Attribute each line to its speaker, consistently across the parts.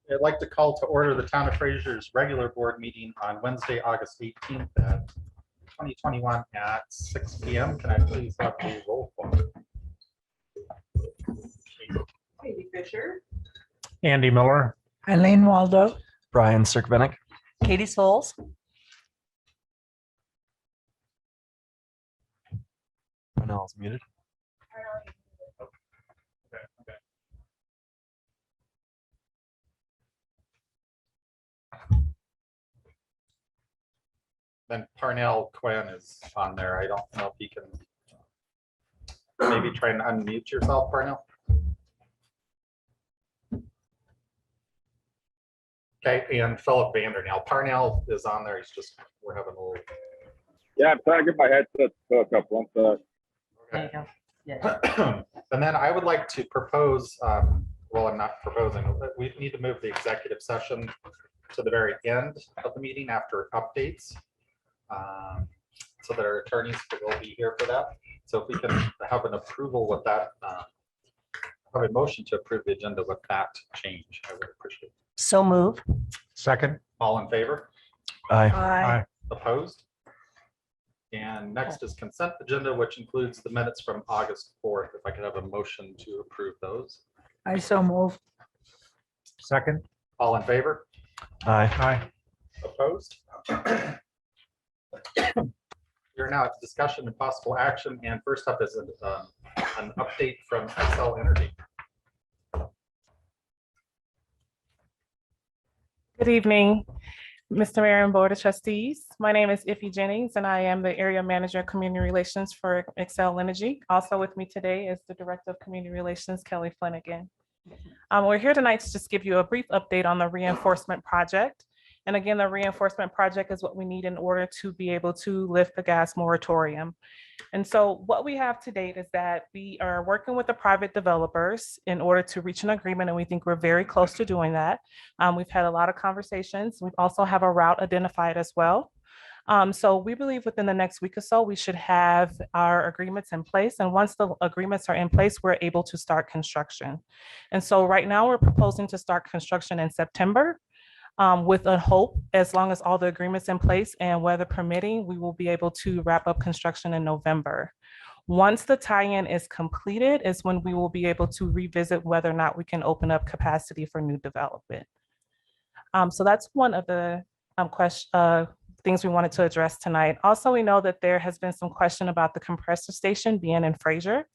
Speaker 1: I'd like to call to order the Town of Fraser's regular board meeting on Wednesday, August 18th at 2021 at 6 p.m. Can I please have the roll call?
Speaker 2: Katie Fisher.
Speaker 3: Andy Miller.
Speaker 4: Eileen Waldo.
Speaker 5: Brian Sirkvenick.
Speaker 2: Katie Souls.
Speaker 5: Purnell's muted.
Speaker 1: Okay. Then Parnell Quinn is on there. I don't know if you can maybe try and unmute yourself, Parnell. Okay, and Philip Vandernell. Parnell is on there. He's just, we're having a little.
Speaker 6: Yeah, I'm trying to get my headset hooked up once.
Speaker 2: There you go. Yeah.
Speaker 1: And then I would like to propose, well, I'm not proposing, but we need to move the executive session to the very end of the meeting after updates. So that our attorneys will be here for that. So if we can have an approval with that, have a motion to approve the agenda with that change, I would appreciate it.
Speaker 2: So move.
Speaker 3: Second.
Speaker 1: All in favor?
Speaker 5: Aye.
Speaker 3: Aye.
Speaker 1: Opposed? And next is consent agenda, which includes the minutes from August 4th. If I could have a motion to approve those.
Speaker 4: I so move.
Speaker 3: Second.
Speaker 1: All in favor?
Speaker 5: Aye.
Speaker 3: Aye.
Speaker 1: Opposed? We're now at discussion and possible action. And first up is an update from Excel Energy.
Speaker 7: Good evening, Mr. Mayor and Board of Trustees. My name is Iffy Jennings, and I am the Area Manager of Community Relations for Excel Energy. Also with me today is the Director of Community Relations, Kelly Flanagan. We're here tonight to just give you a brief update on the reinforcement project. And again, the reinforcement project is what we need in order to be able to lift the gas moratorium. And so what we have to date is that we are working with the private developers in order to reach an agreement, and we think we're very close to doing that. We've had a lot of conversations. We also have a route identified as well. So we believe within the next week or so, we should have our agreements in place. And once the agreements are in place, we're able to start construction. And so right now we're proposing to start construction in September. With a hope, as long as all the agreements in place and weather permitting, we will be able to wrap up construction in November. Once the tie-in is completed is when we will be able to revisit whether or not we can open up capacity for new development. So that's one of the things we wanted to address tonight. Also, we know that there has been some question about the compressor station being in Fraser.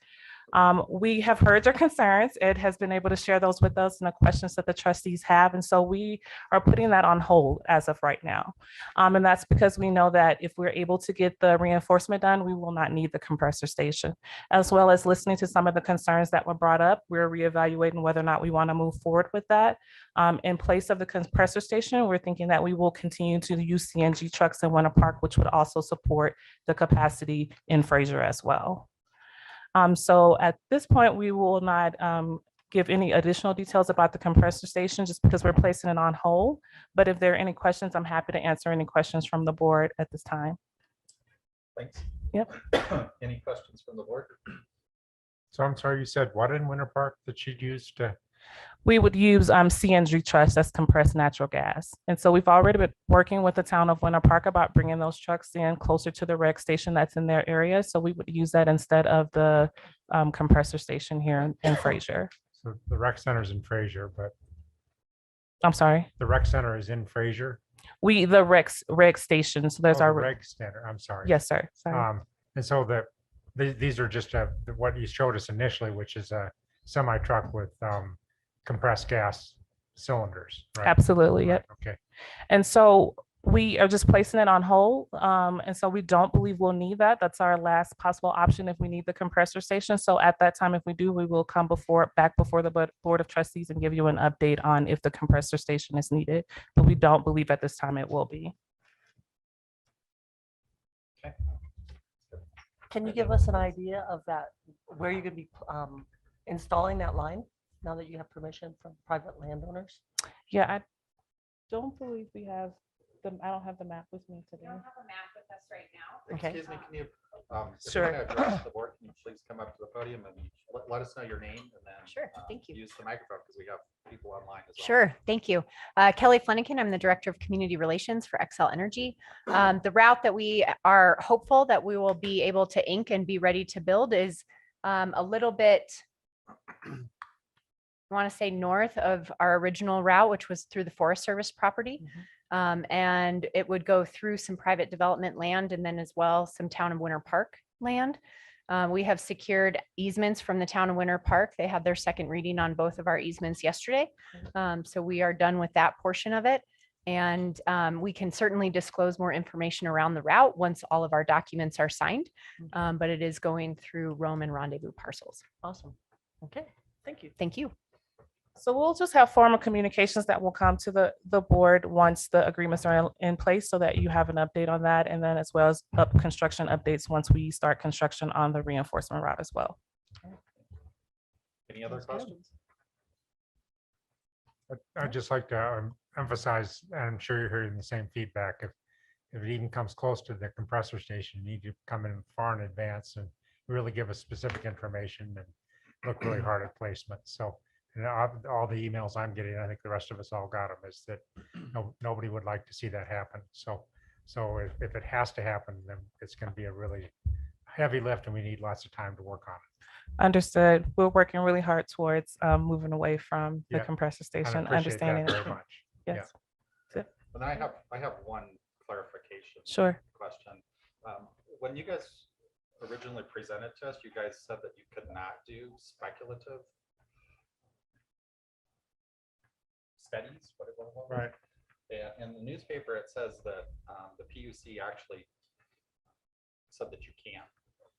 Speaker 7: We have heard your concerns. Ed has been able to share those with us and the questions that the trustees have. And so we are putting that on hold as of right now. And that's because we know that if we're able to get the reinforcement done, we will not need the compressor station. As well as listening to some of the concerns that were brought up, we're reevaluating whether or not we want to move forward with that. In place of the compressor station, we're thinking that we will continue to use CNG trucks in Winter Park, which would also support the capacity in Fraser as well. So at this point, we will not give any additional details about the compressor station just because we're placing it on hold. But if there are any questions, I'm happy to answer any questions from the board at this time.
Speaker 1: Thanks.
Speaker 7: Yep.
Speaker 1: Any questions from the board?
Speaker 3: So I'm sorry, you said what in Winter Park that you'd use to?
Speaker 7: We would use CNG trucks, that's compressed natural gas. And so we've already been working with the town of Winter Park about bringing those trucks in closer to the rec station that's in their area. So we would use that instead of the compressor station here in Fraser.
Speaker 3: So the rec center is in Fraser, but
Speaker 7: I'm sorry.
Speaker 3: the rec center is in Fraser.
Speaker 7: The rec station. So there's
Speaker 3: Oh,
Speaker 7: our
Speaker 3: the rec center. I'm sorry.
Speaker 7: Yes, sir. Sorry.
Speaker 3: And so these are just what you showed us initially, which is a semi truck with compressed gas cylinders. Right?
Speaker 7: Absolutely.
Speaker 3: Right.
Speaker 7: Yep.
Speaker 3: Okay.
Speaker 7: And so we are just placing it on hold. And so we don't believe we'll need that. That's our last possible option if we need the compressor station. So at that time, if we do, we will come back before the Board of Trustees and give you an update on if the compressor station is needed. But we don't believe at this time it will be.
Speaker 1: Okay.
Speaker 2: Can you give us an idea of that, where you're going to be installing that line now that you have permission from private landowners?
Speaker 7: Yeah, I don't believe we have I don't have the map with me today.
Speaker 8: We don't have a map with us us right now.
Speaker 2: Okay.
Speaker 1: Excuse me, can you, if
Speaker 7: Sure.
Speaker 1: you're going to address the board, can you please come up to the podium and let us know your name and then
Speaker 8: Sure, thank you.
Speaker 1: use the microphone because we have people online as well.
Speaker 8: Sure, thank you. Kelly Flanagan, I'm the Director of Community Relations for Xcel Energy. The route that we are hopeful that we will be able to ink and be ready to build is a little bit, I want to say north of our original route, which was through the Forest Service property. And it would go through some private development land and then as well some Town of Winter Park land. We have secured easements from the Town of Winter Park. They had their second reading on both of our easements yesterday. So we are done with that portion of it. And we can certainly disclose more information around the route once all of our documents are signed. But it is going through Rome and Rendezvous parcels.
Speaker 2: Awesome. Okay, thank you.
Speaker 8: Thank you.
Speaker 7: So we'll just have formal communications that will come to the board once the agreements are in place so that you have an update on that. And then as well as construction updates once we start construction on the reinforcement route as well.
Speaker 1: Any other
Speaker 2: Sounds good.
Speaker 1: questions?
Speaker 3: I'd just like to emphasize, and I'm sure you're hearing the same feedback. If it even comes close to the compressor station, you need to come in far in advance and really give us specific information and look really hard at placement. So all the emails I'm getting, I think the rest of us all got them, is that nobody would like to see that happen. So if it has to happen, then it's going to be a really heavy lift and we need lots of time to work on it.
Speaker 7: Understood. We're working really hard towards moving away from the
Speaker 3: Yeah,
Speaker 7: compressor
Speaker 3: I
Speaker 7: station,
Speaker 3: appreciate
Speaker 7: understanding.
Speaker 3: that very much.
Speaker 7: Yes,
Speaker 1: And then I have one clarification
Speaker 7: sure.
Speaker 1: question. When you guys originally presented to us, you guys said that you could not do speculative studies. What it was?
Speaker 3: Right.
Speaker 1: Yeah, in the newspaper, it says that the PUC actually said that you can.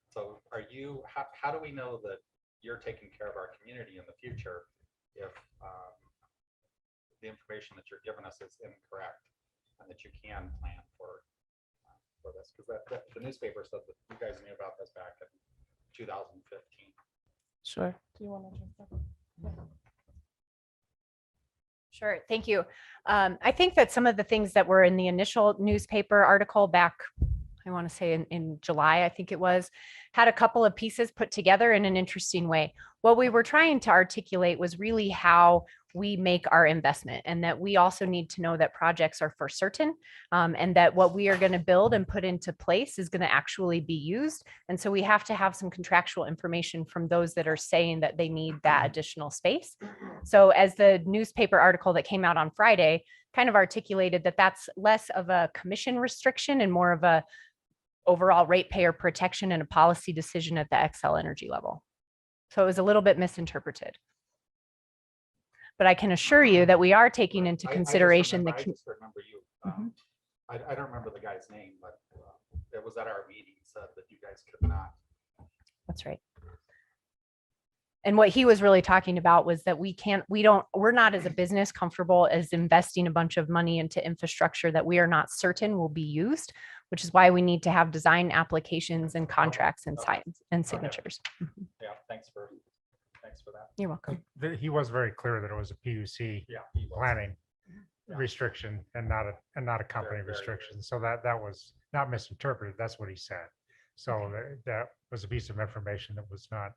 Speaker 1: So how do we know that you're taking care of our community in the future if the information that you're giving us is incorrect and that you can plan for this? Because the newspaper said that you guys knew about this back in 2015.
Speaker 7: Sure. Do you want to?
Speaker 8: Sure, thank you. I think that some of the things that were in the initial newspaper article back, I want to say in July, I think it was, had a couple of pieces put together in an interesting way. What we were trying to articulate was really how we make our investment, and that we also need to know that projects are for certain, and that what we are going to build and put into place is going to actually be used. And so we have to have some contractual information from those that are saying that they need that additional space. So as the newspaper article that came out on Friday kind of articulated, that that's less of a commission restriction and more of a overall ratepayer protection and a policy decision at the Xcel Energy level. So it was a little bit misinterpreted. But I can assure you that we are taking into consideration
Speaker 1: I just remember you. I don't remember the guy's name, but it was at our meeting said that you guys could not.
Speaker 8: That's right. And what he was really talking about was that we're not as a business comfortable as investing a bunch of money into infrastructure that we are not certain will be used, which is why we need to have design applications and contracts and signs and signatures.
Speaker 1: Yeah, thanks for that.
Speaker 8: You're welcome.
Speaker 3: He was very clear that it was a PUC
Speaker 1: Yeah, he was.
Speaker 3: planning
Speaker 1: Yeah.
Speaker 3: restriction and not a company
Speaker 1: Very, very
Speaker 3: restriction. So that was not misinterpreted. That's what he said. So that was a piece of information that was not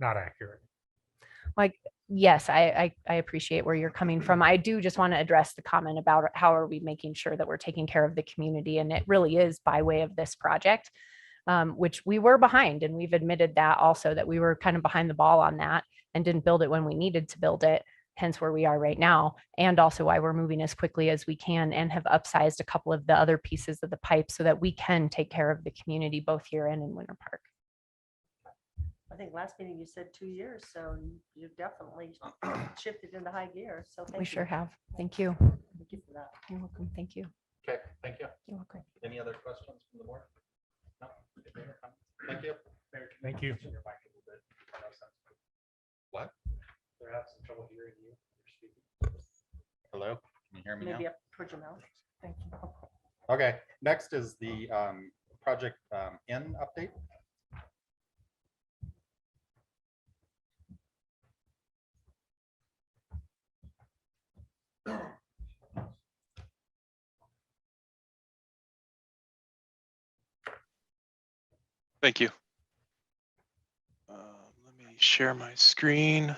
Speaker 3: accurate.
Speaker 8: Like, yes, I appreciate where you're coming from. I do just want to address the comment about how are we making sure that we're taking care of the community, and it really is by way of this project, which we were behind, and we've admitted that also, that we were kind of behind the ball on that and didn't build it when we needed to build it, hence where we are right now, and also why we're moving as quickly as we can and have upsized a couple of the other pieces of the pipe so that we can take care of the community both here and in Winter Park.
Speaker 2: I think last meeting you said 2 years, so you've definitely shifted into high gear. So thank
Speaker 8: We
Speaker 2: you.
Speaker 8: sure have. Thank you.
Speaker 2: Thank you for that.
Speaker 8: You're welcome. Thank you.
Speaker 1: Okay, thank you.
Speaker 8: You're welcome.
Speaker 1: Any other questions from the board? No? Thank you.
Speaker 3: Thank you.
Speaker 1: What?
Speaker 3: They're having some trouble hearing you.
Speaker 1: Hello, can you hear me now?
Speaker 2: Maybe up towards your mouth. Thank you.
Speaker 1: Okay, next is the project N update.
Speaker 9: Thank you. Let me share my screen.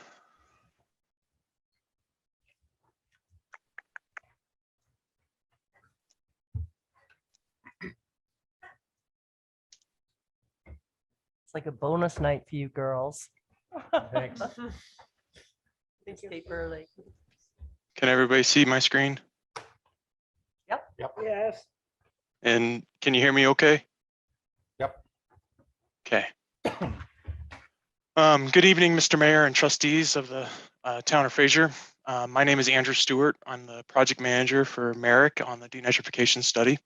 Speaker 2: It's like a bonus night for you girls.
Speaker 3: Thanks.
Speaker 2: This paper, like,
Speaker 9: Can everybody see my screen?
Speaker 4: Yes.
Speaker 9: And can you hear me okay?
Speaker 1: Yep.
Speaker 9: Okay. Good evening, Mr. Mayor and trustees of the town of Fraser. My name is Andrew Stewart. I'm the project manager for Merrick on the denitrification study.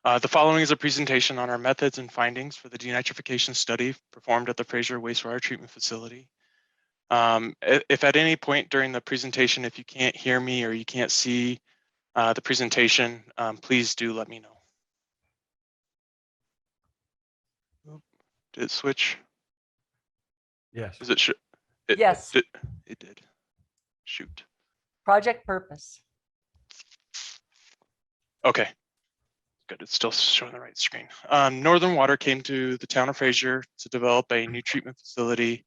Speaker 9: The following is a presentation on our methods and findings for the denitrification study performed at the Fraser wastewater treatment facility. If at any point during the presentation, if you can't hear me or you can't see the presentation, please do let me know. Oop, did it switch?
Speaker 5: Yes.
Speaker 9: Is it?
Speaker 2: Yes.
Speaker 9: It did. Shoot.
Speaker 2: project purpose.
Speaker 9: Okay. Good, it's still showing the right screen. Northern Water came to the town of Fraser to develop a new treatment facility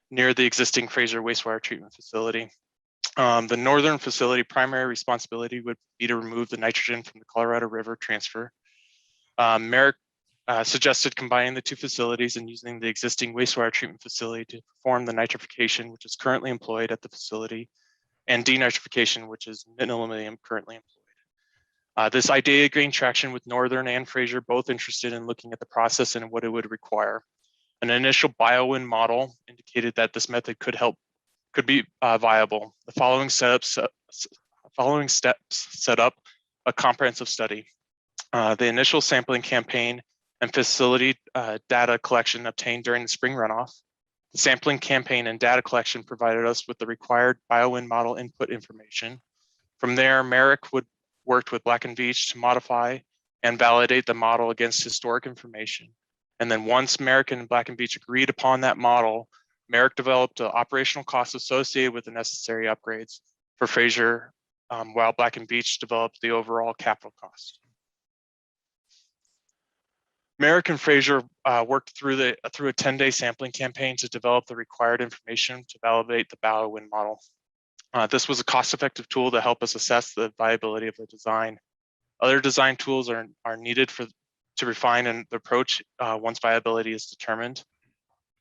Speaker 9: near the existing Fraser wastewater treatment facility. The northern facility primary responsibility would be to remove the nitrogen from the Colorado River transfer. Merrick suggested combining the two facilities and using the existing wastewater treatment facility to perform the nitrification, which is currently employed at the facility, and denitrification, which is minimally currently employed. This idea gained traction with Northern and Fraser, both interested in looking at the process and what it would require. An initial biowind model indicated that this method could be viable. The following steps set up a comprehensive study. The initial sampling campaign and facility data collection obtained during the spring runoff. The sampling campaign and data collection provided us with the required biowind model input information. From there, Merrick worked with Black & Veatch to modify and validate the model against historic information. And then once Merrick and Black & Veatch agreed upon that model, Merrick developed the operational costs associated with the necessary upgrades for Fraser, while Black & Veatch developed the overall capital cost. Merrick and Fraser worked through a 10-day sampling campaign to develop the required information to validate the biowind model. This was a cost-effective tool to help us assess the viability of the design. Other design tools are needed to refine the approach once viability is determined.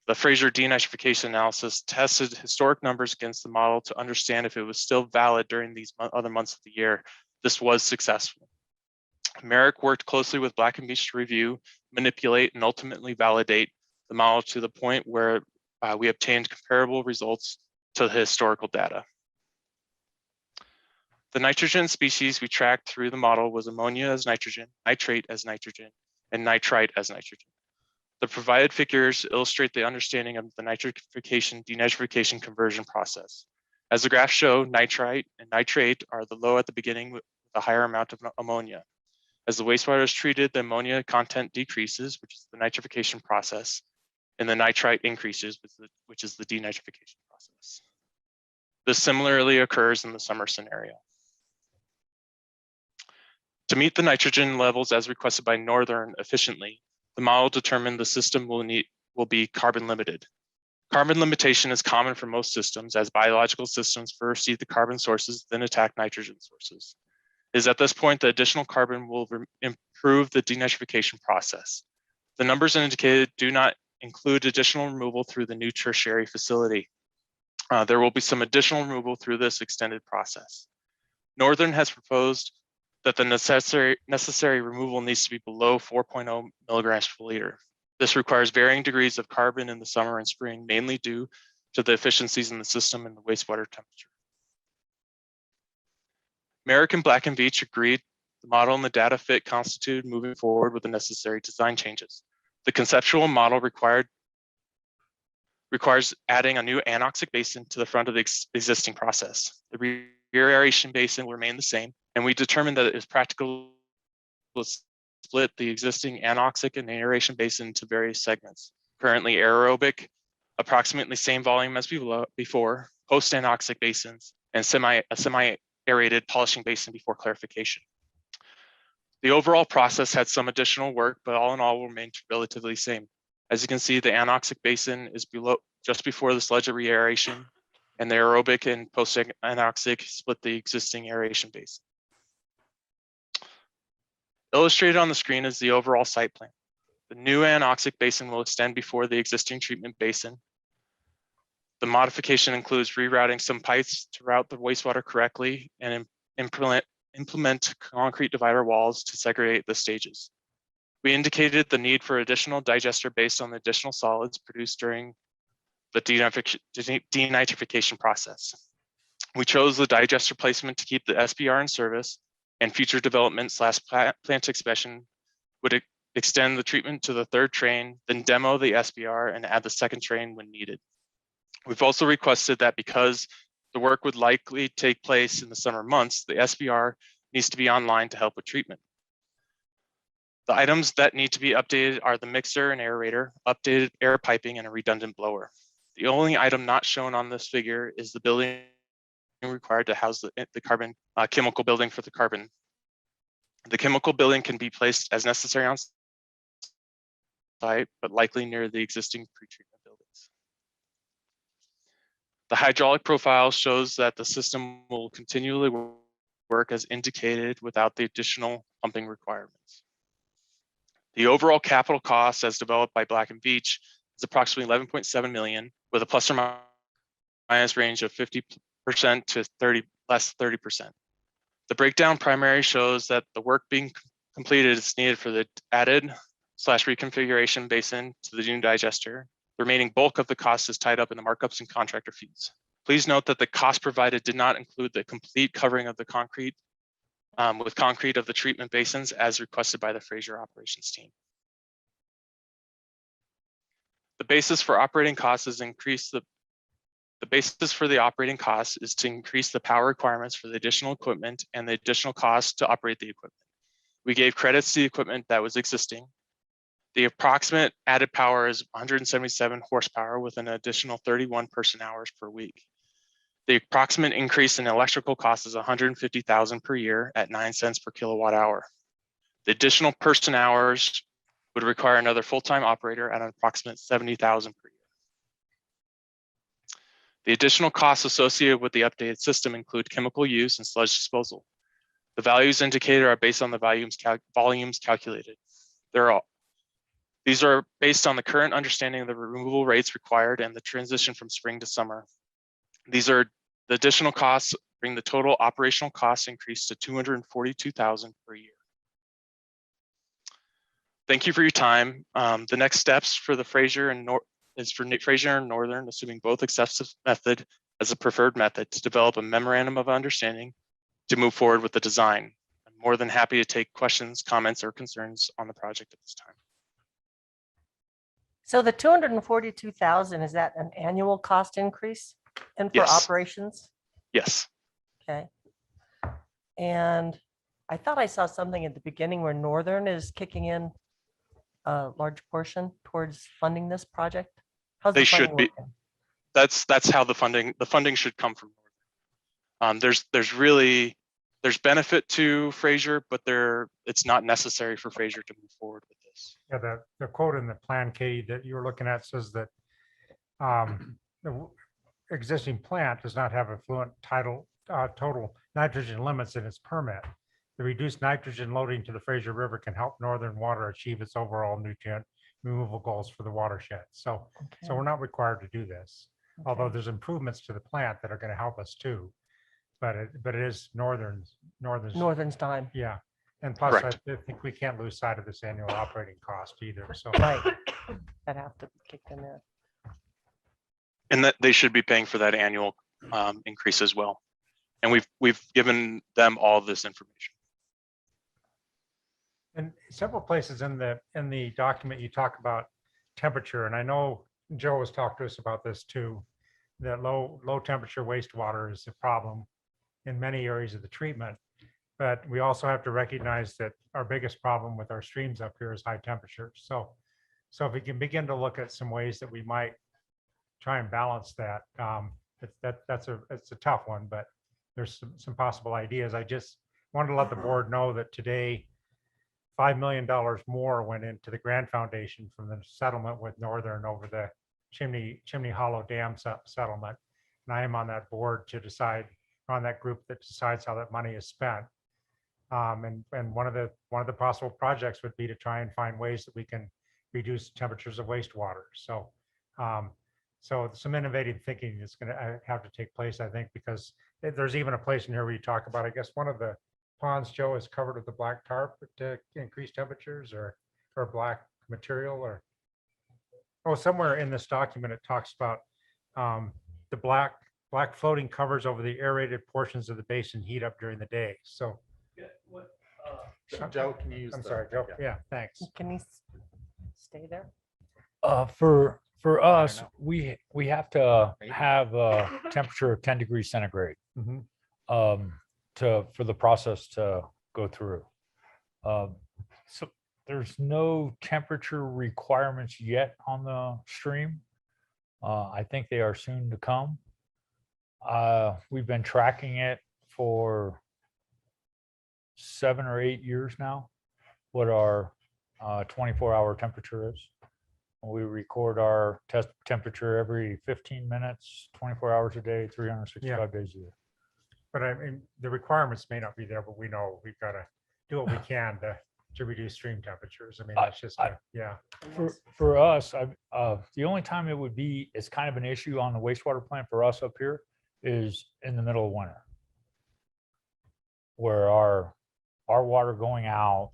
Speaker 9: The Fraser denitrification analysis tested historic numbers against the model to understand if it was still valid during these other months of the year. This was successful. Merrick worked closely with Black & Veatch to review, manipulate, and ultimately validate the model to the point where we obtained comparable results to the historical data. The nitrogen species we tracked through the model was ammonia as nitrogen, nitrate as nitrogen, and nitrite as nitrogen. The provided figures illustrate the understanding of the nitrification denitrification conversion process. As the graphs show, nitrite and nitrate are the low at the beginning with a higher amount of ammonia. As the wastewater is treated, the ammonia content decreases, which is the nitrification process, and the nitrite increases, which is the denitrification process. This similarly occurs in the summer scenario. To meet the nitrogen levels as requested by Northern efficiently, the model determined the system will be carbon limited. Carbon limitation is common for most systems, as biological systems first eat the carbon sources, then attack nitrogen sources. It is at this point that additional carbon will improve the denitrification process. The numbers indicated do not include additional removal through the new tertiary facility. There will be some additional removal through this extended process. Northern has proposed that the necessary removal needs to be below 4.0 milligrams per liter. This requires varying degrees of carbon in the summer and spring, mainly due to the efficiencies in the system and the wastewater temperature. Merrick and Black & Veatch agreed the model and the data fit constituted moving forward with the necessary design changes. The conceptual model requires adding a new anoxic basin to the front of the existing process. The rear aeration basin will remain the same, and we determined that it is practical to split the existing anoxic and aeration basin into various segments. Currently aerobic, approximately same volume as before, post-anoxic basins, and a semi-aerated polishing basin before clarification. The overall process had some additional work, but all in all remained relatively the same. As you can see, the anoxic basin is below, just before the sludge re-aeration, and the aerobic and post-anoxic split the existing aeration basin. Illustrated on the screen is the overall site plan. The new anoxic basin will extend before the existing treatment basin. The modification includes rerouting some pipes to route the wastewater correctly and implement concrete divider walls to segregate the stages. We indicated the need for additional digester based on the additional solids produced during the denitrification process. We chose the digester placement to keep the SBR in service, and future development / plant expansion would extend the treatment to the third train, then demo the SBR and add the second train when needed. We've also requested that because the work would likely take place in the summer months, the SBR needs to be online to help with treatment. The items that need to be updated are the mixer and aerator, updated air piping, and a redundant blower. The only item not shown on this figure is the building required to house the carbon chemical building for the carbon. The chemical building can be placed as necessary on site, but likely near the existing pretreatment buildings. The hydraulic profile shows that the system will continually work as indicated without the additional pumping requirements. The overall capital cost as developed by Black & Veatch is approximately 11.7 million with a plus or minus range of 50% to 30%. The breakdown primarily shows that the work being completed is needed for the added / reconfiguration basin to the new digester. The remaining bulk of the cost is tied up in the markups and contractor fees. Please note that the cost provided did not include the complete covering of the concrete with concrete of the treatment basins as requested by the Fraser operations team. The basis for operating costs is the basis for the operating costs is to increase the power requirements for the additional equipment and the additional cost to operate the equipment. We gave credits to the equipment that was existing. The approximate added power is 177 horsepower with an additional 31 person hours per week. The approximate increase in electrical cost is 150,000 per year at 9 cents per kilowatt hour. The additional person hours would require another full-time operator at an approximate 70,000 per year. The additional costs associated with the updated system include chemical use and sludge disposal. The values indicated are based on the volumes calculated. These are based on the current understanding of the removal rates required and the transition from spring to summer. These are the additional costs bring the total operational cost increase to 242,000 per year. Thank you for your time. The next steps for the Fraser and Northern, assuming both accept this method as a preferred method, to develop a memorandum of understanding to move forward with the design. I'm more than happy to take questions, comments, or concerns on the project at this time.
Speaker 2: So the 242,000, is that an annual cost increase? And for
Speaker 9: Yes.
Speaker 2: operations?
Speaker 9: Yes.
Speaker 2: Okay. And I thought I saw something at the beginning where Northern is kicking in a large portion towards funding this project. How's the
Speaker 9: They should
Speaker 2: funding
Speaker 9: be.
Speaker 2: working?
Speaker 9: That's how the funding should come from Northern. There's benefit to Fraser, but it's not necessary for Fraser to move forward with this.
Speaker 3: Yeah, the quote in the plan, Katie, that you were looking at says that the existing plant does not have affluent total nitrogen limits in its permit. The reduced nitrogen loading to the Fraser River can help Northern Water achieve its overall nutrient removal goals for the watershed. So we're not required to do this, although there's improvements to the plant that are going to help us too. But it is Northern's.
Speaker 2: Time.
Speaker 3: Yeah. And plus,
Speaker 9: Correct.
Speaker 3: I think we can't lose sight of this annual operating cost either. So
Speaker 2: Right. That have to be kicked in there.
Speaker 9: And that they should be paying for that annual increase as well. And we've given them all this information.
Speaker 3: in several places in the document, you talk about temperature, and I know Joe has talked to us about this too, that low temperature wastewater is a problem in many areas of the treatment. But we also have to recognize that our biggest problem with our streams up here is high temperatures. So if we can begin to look at some ways that we might try and balance that, it's a tough one, but there's some possible ideas. I just wanted to let the board know that today $5 million more went into the Grand Foundation from the settlement with Northern over the Chimney Hollow Dam settlement. And I am on that board to decide, on that group that decides how that money is spent. And one of the possible projects would be to try and find ways that we can reduce temperatures of wastewater. So, so some innovative thinking is going to have to take place, I think, because there's even a place in here where you talk about, I guess, one of the ponds, Joe, is covered with the black tarp to increase temperatures, or black material, or somewhere in this document it talks about the black floating covers over the aerated portions of the basin heat up during the day. So
Speaker 1: Joe, can you use?
Speaker 3: I'm
Speaker 1: the-
Speaker 3: sorry, Joe.
Speaker 1: yeah.
Speaker 3: Yeah, thanks.
Speaker 2: Can he stay there?
Speaker 5: For us,
Speaker 1: know.
Speaker 5: we have to
Speaker 1: Maybe.
Speaker 5: have a temperature of 10 degrees centigrade
Speaker 3: Mhm.
Speaker 5: for the process to go through. So there's no temperature requirements yet on the stream. I think they are soon to come. We've been tracking it for 7 or 8 years now, what our 24-hour temperature is. We record our test temperature every 15 minutes, 24 hours a day, 365 days a year.
Speaker 3: But I mean, the requirements may not be there, but we know we've got to do what we can to reduce stream temperatures. I mean, that's just, yeah.
Speaker 5: For us, the only time it would be, it's kind of an issue on the wastewater plant for us up here is in the middle of winter, where our water going out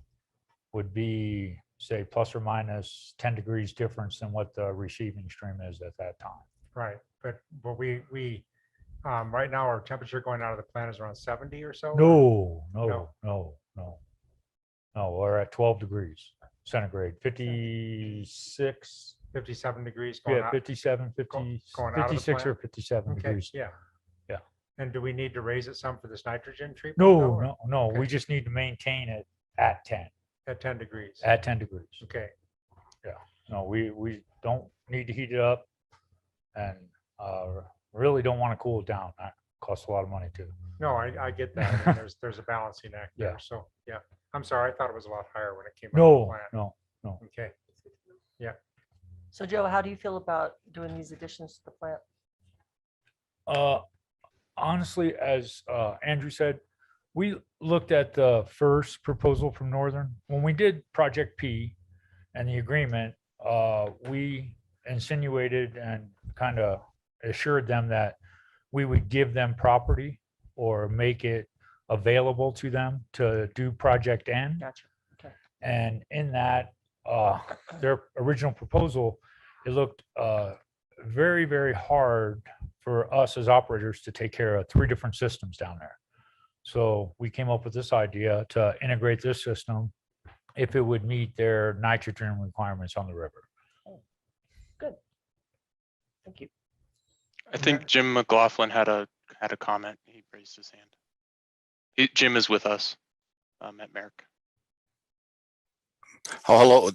Speaker 5: would be, say, plus or minus 10 degrees difference than what the receiving stream is at that time.
Speaker 3: Right, but we right now our temperature going out of the plant is around 70 or so.
Speaker 5: No, we're at 12 degrees centigrade, 56,
Speaker 3: 57 degrees going
Speaker 5: yeah,
Speaker 3: out.
Speaker 5: 57, 50,
Speaker 3: going out of the
Speaker 5: 56 or
Speaker 3: plant?
Speaker 5: 57
Speaker 3: Okay,
Speaker 5: degrees.
Speaker 3: yeah.
Speaker 5: Yeah.
Speaker 3: And do we need to raise it some for this nitrogen treatment?
Speaker 5: No,
Speaker 3: Okay.
Speaker 5: we just need to maintain it at 10,
Speaker 3: At 10 degrees.
Speaker 5: at 10 degrees.
Speaker 3: Okay,
Speaker 5: No, we don't need to heat it up, and really don't want to cool it down. That costs a lot of money too.
Speaker 3: no, I get that. I mean, there's a balancing act
Speaker 5: Yeah.
Speaker 3: there. So, yeah, I'm sorry. I thought it was a lot higher when it came out of the
Speaker 5: No,
Speaker 3: plant. Okay,
Speaker 2: So Joe, how do you feel about doing these additions to the plant?
Speaker 5: honestly, as Andrew said, we looked at the first proposal from Northern. When we did Project P and the agreement, we insinuated and kind of assured them that we would give them property or make it available to them to do Project N.
Speaker 2: Gotcha. Okay.
Speaker 5: And in that, their original proposal, it looked very, very hard for us as operators to take care of 3 different systems down there. So we came up with this idea to integrate this system if it would meet their nitrogen requirements on the river.
Speaker 2: Good. Thank you.
Speaker 9: I think Jim McLaughlin had a comment. He raised his hand. Jim is with us at Merrick.
Speaker 10: Oh, hello.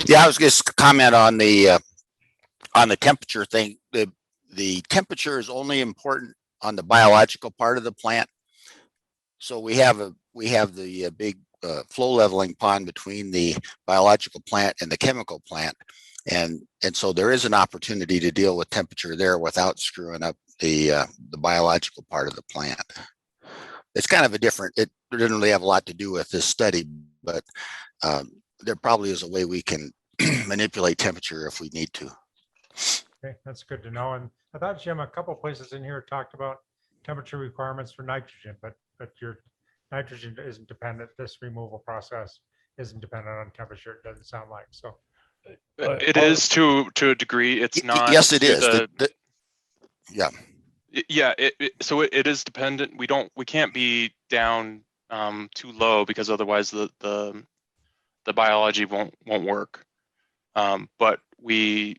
Speaker 10: Yeah, I was just comment on the temperature thing. The temperature is only important on the biological part of the plant. So we have the big flow leveling pond between the biological plant and the chemical plant, and so there is an opportunity to deal with temperature there without screwing up the biological part of the plant. It's kind of a different. It didn't really have a lot to do with this study, but there probably is a way we can manipulate temperature if we need to.
Speaker 3: okay, that's good to know. And I thought, Jim, a couple places in here talked about temperature requirements for nitrogen, but your nitrogen isn't dependent. This removal process isn't dependent on temperature. It doesn't sound like so.
Speaker 9: It is to a degree. It's not.
Speaker 10: Yes, it
Speaker 9: to
Speaker 10: is.
Speaker 9: the-
Speaker 10: Yeah.
Speaker 9: Yeah, so it is dependent. We can't be down too low because otherwise the biology won't work. But we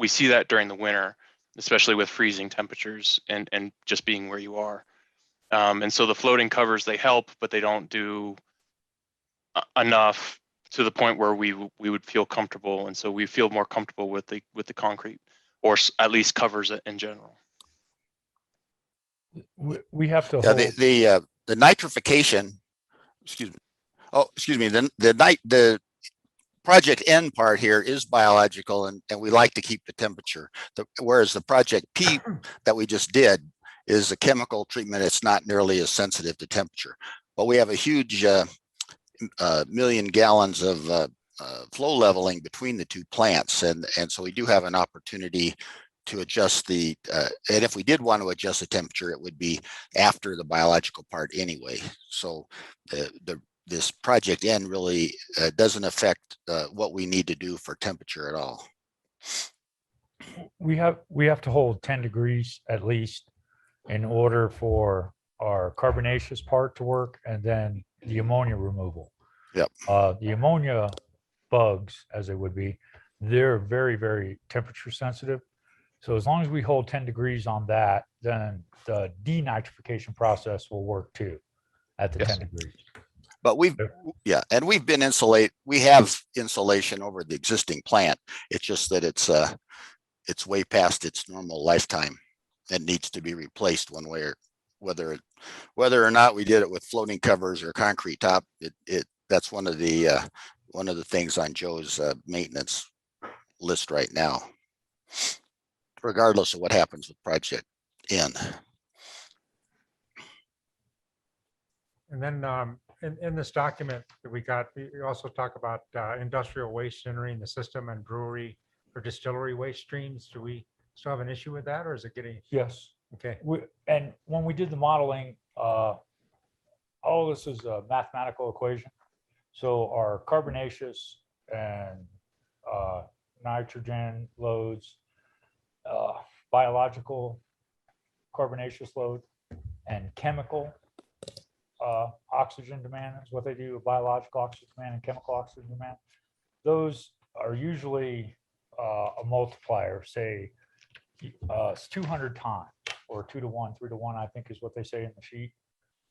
Speaker 9: see that during the winter, especially with freezing temperatures and just being where you are. And so the floating covers, they help, but they don't do enough to the point where we would feel comfortable. And so we feel more comfortable with the concrete, or at least covers it in general.
Speaker 5: We have to
Speaker 10: Yeah,
Speaker 5: hold.
Speaker 10: the nitrification, excuse me, Oh, excuse me, the project N part here is biological and we like to keep the temperature. Whereas the project P that we just did is a chemical treatment. It's not nearly as sensitive to temperature, but we have a huge million gallons of flow leveling between the two plants. And so we do have an opportunity to adjust and if we did want to adjust the temperature, it would be after the biological part anyway. So this project N really doesn't affect what we need to do for temperature at all.
Speaker 5: We have to hold 10 degrees at least in order for our carbonaceous part to work, and then the ammonia removal.
Speaker 10: Yep.
Speaker 5: The ammonia bugs, as they would be, they're very, very temperature sensitive. So as long as we hold 10 degrees on that, then the denitrification process will work too at the 10 degrees.
Speaker 10: But we have insulation over the existing plant. It's just that it's way past its normal lifetime and needs to be replaced one way, or whether or not we did it with floating covers or concrete top. That's one of the things on Joe's maintenance list right now, regardless of what happens with project N.
Speaker 3: And then in this document that we got, we also talk about industrial waste entering the system and brewery or distillery waste streams. Do we still have an issue with that, or is it getting?
Speaker 5: Yes.
Speaker 3: Okay.
Speaker 5: And when we did the modeling, all this is a mathematical equation. So our carbonaceous and nitrogen loads, biological carbonaceous load, and chemical oxygen demand is what they do, biological oxygen demand and chemical oxygen demand. Those are usually a multiplier, say it's 200 times or 2 to 1, 3 to 1, I think is what they say in the sheet.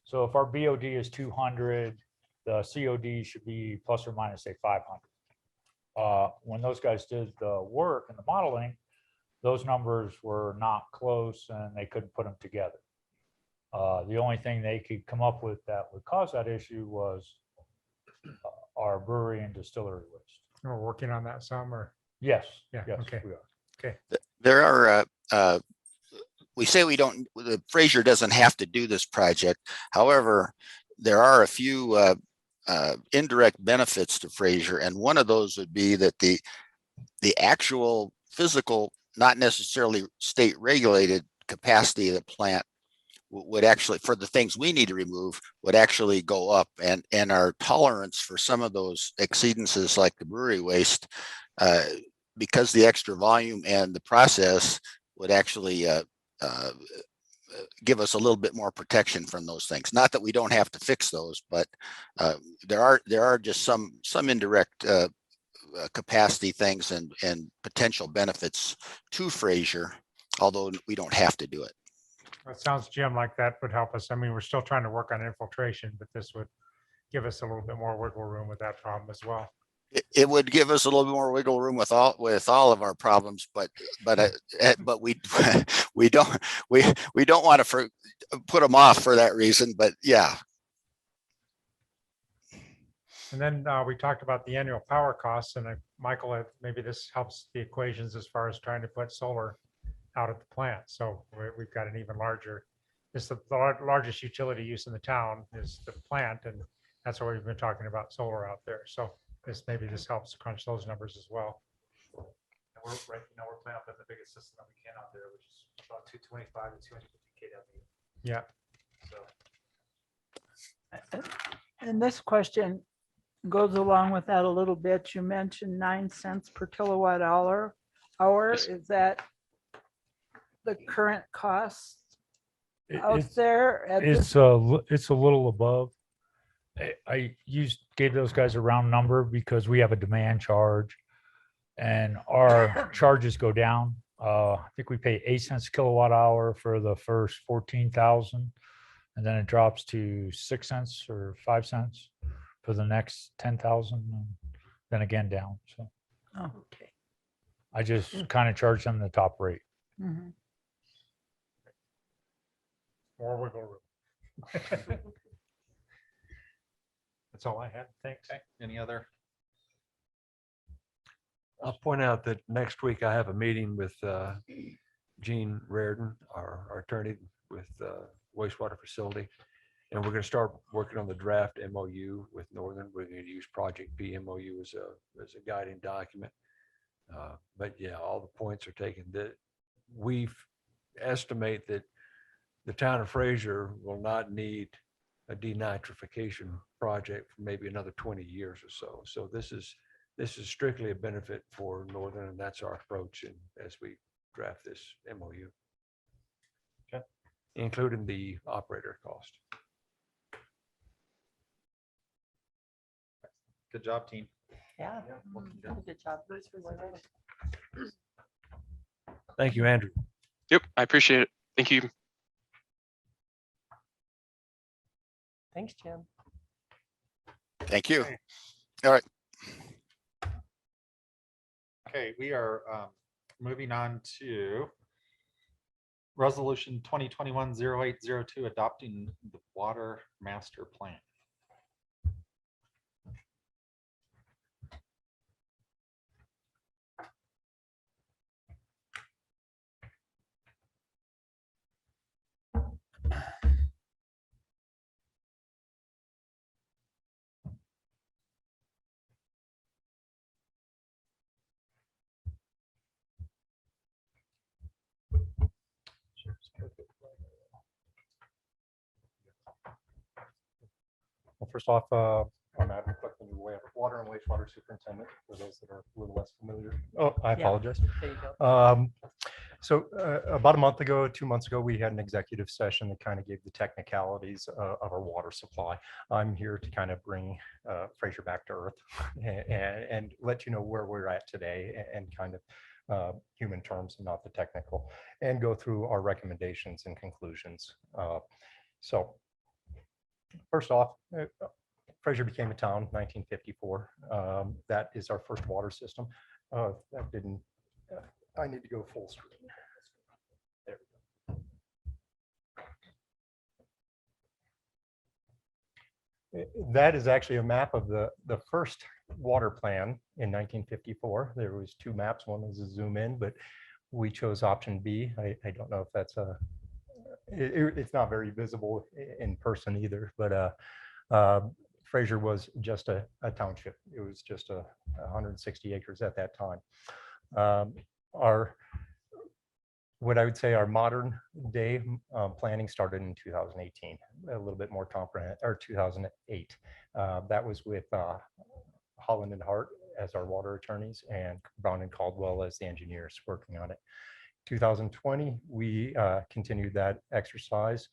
Speaker 5: So if our BOD is 200, the COD should be plus or minus, say, 500. When those guys did the work and the modeling, those numbers were not close and they couldn't put them together. The only thing they could come up with that would cause that issue was our brewery and distillery waste.
Speaker 3: We're working on that some, or?
Speaker 5: Yes.
Speaker 3: Yeah.
Speaker 5: Yes,
Speaker 3: Okay.
Speaker 5: we are.
Speaker 3: Okay.
Speaker 10: There are, we say the Fraser doesn't have to do this project. However, there are a few indirect benefits to Fraser, and one of those would be that the actual physical, not necessarily state regulated capacity of the plant would actually, for the things we need to remove, would actually go up, and our tolerance for some of those exceedances like the brewery waste, because the extra volume and the process would actually give us a little bit more protection from those things. Not that we don't have to fix those, but there are just some indirect capacity things and potential benefits to Fraser, although we don't have to do it.
Speaker 3: That sounds, Jim, like that would help us. I mean, we're still trying to work on infiltration, but this would give us a little bit more wiggle room with that problem as well.
Speaker 10: It would give us a little bit more wiggle room with all of our problems, but we don't want to put them off for that reason. But yeah.
Speaker 3: And then we talked about the annual power costs, and Michael, maybe this helps the equations as far as trying to put solar out at the plant. So we've got an even larger. It's the largest utility use in the town is the plant, and that's why we've been talking about solar out there. So maybe this helps crunch those numbers as well. And we're planning on putting the biggest system that we can out there, which is about 225 to 250 kW. Yeah. So.
Speaker 4: And this question goes along with that a little bit. You mentioned 9 cents per kilowatt hour.
Speaker 9: Yes.
Speaker 4: Is that the current cost out
Speaker 5: It's
Speaker 4: there?
Speaker 5: it's a little above. I gave those guys a round number because we have a demand charge and our charges go down. I think we pay 8 cents a kilowatt hour for the first 14,000, and then it drops to 6 cents or 5 cents for the next 10,000, and then again down. So
Speaker 4: Okay.
Speaker 5: I just kind of charge them the top rate.
Speaker 4: Mhm.
Speaker 3: More wiggle room. That's all I had. Thanks.
Speaker 1: Okay, any other?
Speaker 11: I'll point out that next week I have a meeting with Gene Reardon, our attorney with wastewater facility. And we're going to start working on the draft MOU with Northern. We're going to use Project B MOU as a guiding document. But yeah, all the points are taken. That we estimate that the town of Fraser will not need a denitrification project for maybe another 20 years or so. So this is strictly a benefit for Northern, and that's our approach as we draft this MOU.
Speaker 1: Okay.
Speaker 11: Including the operator cost.
Speaker 1: Good job, team.
Speaker 2: Yeah.
Speaker 1: looking
Speaker 2: Did a good job.
Speaker 11: Thank you, Andrew.
Speaker 9: Yep, I appreciate it. Thank you.
Speaker 2: Thanks, Jim.
Speaker 10: Thank you.
Speaker 1: Okay, we are moving on to Resolution 2021-0802, adopting the water master plan.
Speaker 12: Well, first off, I'm Adam Cook, the new water and wastewater superintendent, for those that are a little less familiar. Oh, I
Speaker 2: Yeah.
Speaker 12: apologize.
Speaker 2: There you go.
Speaker 12: So about a month ago, 2 months ago, we had an executive session that kind of gave the technicalities of our water supply. I'm here to kind of bring Fraser back to earth and let you know where we're at today and kind of human terms and not the technical, and go through our recommendations and conclusions. So first off, Fraser became a town in 1954. That is our first water system. That didn't, I need to go full screen. There we go. That is actually a map of the first water plan in 1954. There was 2 maps. One was a zoom in, but we chose option B. I don't know if that's it's not very visible in person either, but Fraser was just a township. It was just 160 acres at that time. What I would say our modern day planning started in 2018, a little bit more comprehensive, or 2008. That was with Holland and Hart as our water attorneys and Brown and Caldwell as the engineers working on it. 2020, we continued that exercise,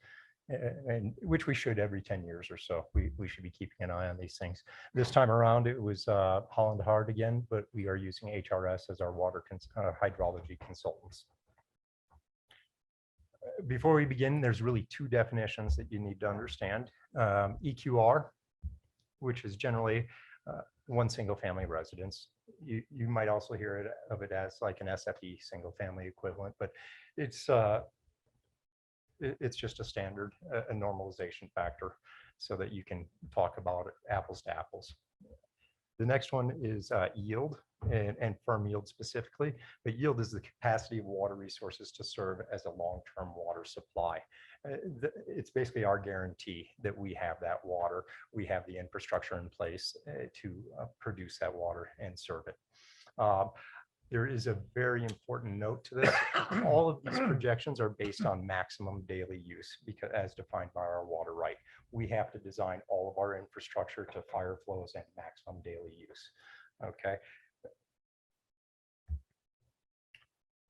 Speaker 12: and which we should every 10 years or so. We should be keeping an eye on these things. This time around, it was Holland Hart again, but we are using HRS as our water hydrology consultants. Before we begin, there's really 2 definitions that you need to understand. EQR, which is generally one single family residence. You might also hear of it as like an SFE, single family equivalent, but it's just a standard, a normalization factor, so that you can talk about it apples to apples. The next one is yield, and firm yield specifically, but yield is the capacity of water resources to serve as a long-term water supply. It's basically our guarantee that we have that water, we have the infrastructure in place to produce that water and serve it. There is a very important note to this. All of these projections are based on maximum daily use, because as defined by our water right, we have to design all of our infrastructure to fire flows and maximum daily use. Okay.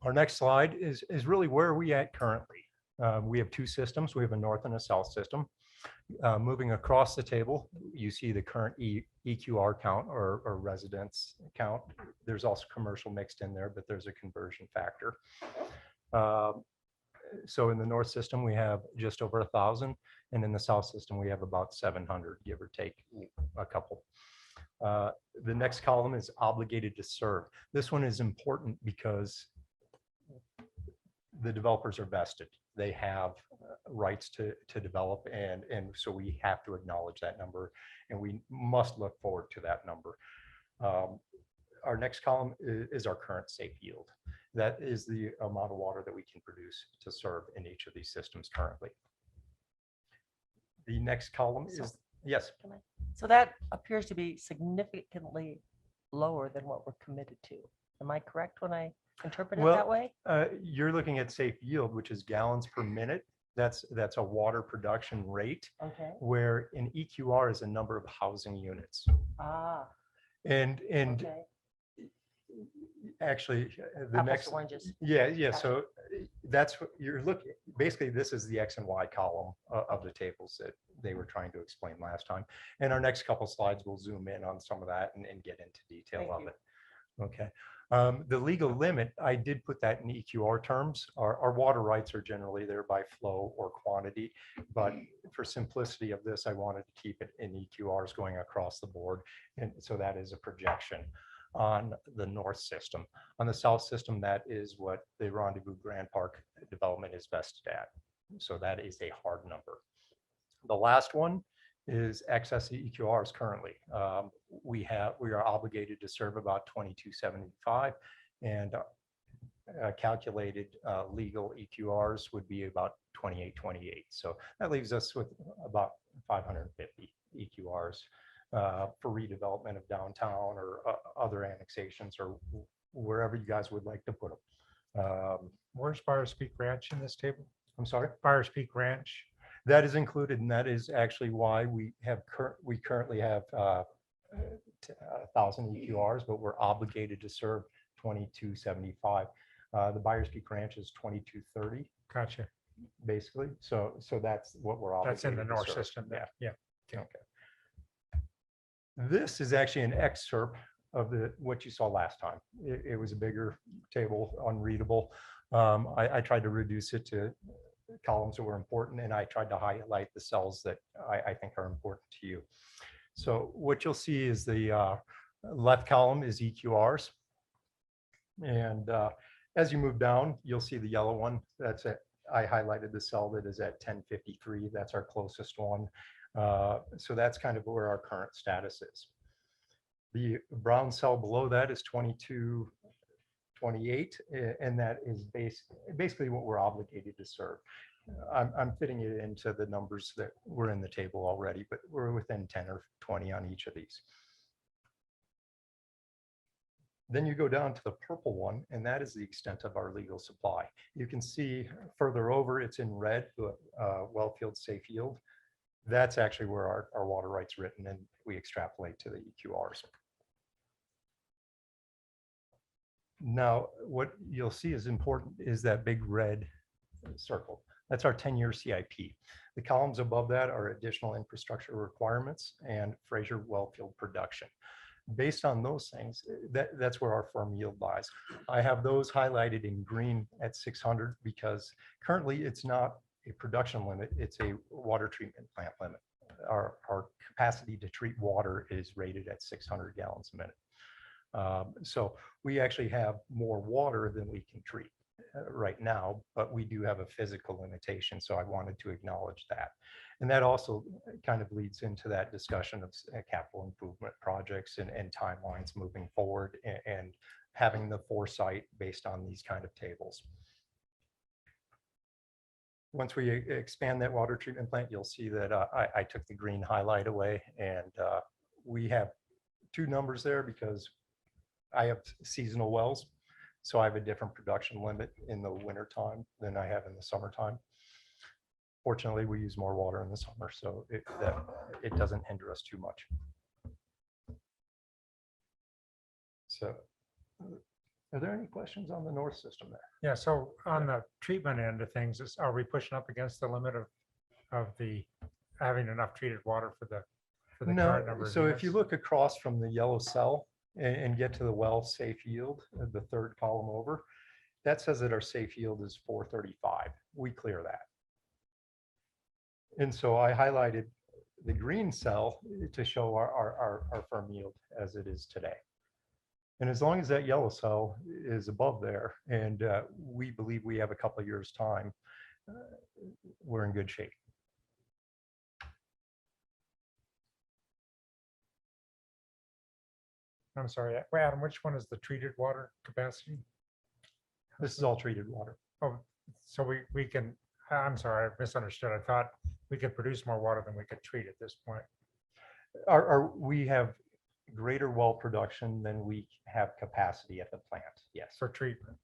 Speaker 12: Our next slide is really where are we at currently. We have 2 systems. We have a north and a south system. Moving across the table, you see the current EQR count or residence count. There's also commercial mixed in there, but there's a conversion factor. So in the north system, we have just over 1,000, and in the south system, we have about 700, give or take a couple. The next column is obligated to serve. This one is important because the developers are vested. they have rights to develop, and so we have to acknowledge that number, and we must look forward to that number. Our next column is our current safe yield. That is the amount of water that we can produce to serve in each of these systems currently. The next column is, yes.
Speaker 2: So that appears to be significantly lower than what we're committed to. Am I correct when I interpret it that way?
Speaker 12: You're looking at safe yield, which is gallons per minute. That's a water production rate,
Speaker 2: Okay.
Speaker 12: where an EQR is a number of housing units.
Speaker 2: Ah,
Speaker 12: And
Speaker 2: okay.
Speaker 12: actually, the
Speaker 2: Apples
Speaker 12: next,
Speaker 2: to oranges.
Speaker 12: yeah.
Speaker 2: Gotcha.
Speaker 12: So that's what you're looking, basically, this is the X and Y column of the tables that they were trying to explain last time. And our next couple slides will zoom in on some of that and get into detail
Speaker 2: Thank
Speaker 12: of
Speaker 2: you.
Speaker 12: it. Okay. The legal limit, I did put that in EQR terms. Our water rights are generally there by flow or quantity, but for simplicity of this, I wanted to keep it in EQRs going across the board. And so that is a projection on the north system. On the south system, that is what the Rendezvous Grand Park development is vested at. So that is a hard number. The last one is excess EQRs currently. We are obligated to serve about 2275, and calculated legal EQRs would be about 2828. So that leaves us with about 550 EQRs for redevelopment of downtown or other annexations or wherever you guys would like to put them.
Speaker 3: Where's Byers Peak Ranch in this table?
Speaker 12: I'm sorry?
Speaker 3: Byers Peak Ranch.
Speaker 12: That is included, and that is actually why we currently have 1,000 EQRs, but we're obligated to serve 2275. The Byers Peak Ranch is 2230.
Speaker 3: Gotcha.
Speaker 12: Basically. So that's what we're obligated.
Speaker 3: That's in the north
Speaker 12: to serve.
Speaker 3: system. Yeah.
Speaker 12: Okay. This is actually an excerpt of what you saw last time. It was a bigger table, unreadable. I tried to reduce it to columns that were important, and I tried to highlight the cells that I think are important to you. So what you'll see is the left column is EQRs. And as you move down, you'll see the yellow one. That's it. I highlighted the cell that is at 1053. That's our closest one. So that's kind of where our current status is. The brown cell below that is 2228, and that is basically what we're obligated to serve. I'm fitting it into the numbers that were in the table already, but we're within 10 or 20 on each of these. Then you go down to the purple one, and that is the extent of our legal supply. You can see further over, it's in red, Wellfield safe yield. That's actually where our water rights written, and we extrapolate to the EQRs. Now, what you'll see is important is that big red circle. That's our 10-year CIP. The columns above that are additional infrastructure requirements and Fraser wellfield production. Based on those things, that's where our firm yield lies. I have those highlighted in green at 600 because currently it's not a production limit, it's a water treatment plant limit. Our capacity to treat water is rated at 600 gallons a minute. So we actually have more water than we can treat right now, but we do have a physical limitation. So I wanted to acknowledge that. And that also kind of leads into that discussion of capital improvement projects and timelines moving forward and having the foresight based on these kind of tables. Once we expand that water treatment plant, you'll see that I took the green highlight away, and we have two numbers there because I have seasonal wells. So I have a different production limit in the winter time than I have in the summertime. Fortunately, we use more water in the summer, so it doesn't hinder us too much. So are there any questions on the north system there?
Speaker 3: Yeah, so on the treatment end of things, are we pushing up against the limit of the having enough treated water for the current number of
Speaker 12: so
Speaker 3: units?
Speaker 12: if you look across from the yellow cell and get to the well safe yield, the third column over, that says that our safe yield is 435. We clear that. And so I highlighted the green cell to show our firm yield as it is today. And as long as that yellow cell is above there, and we believe we have a couple of years time, we're in good shape.
Speaker 3: I'm sorry, Adam, which one is the treated water capacity?
Speaker 12: This is all treated water.
Speaker 3: Oh, so we can, I'm sorry, I misunderstood. I thought we could produce more water than we could treat at this point.
Speaker 12: We have greater well production than we have capacity at the plant. Yes.
Speaker 3: For treatment.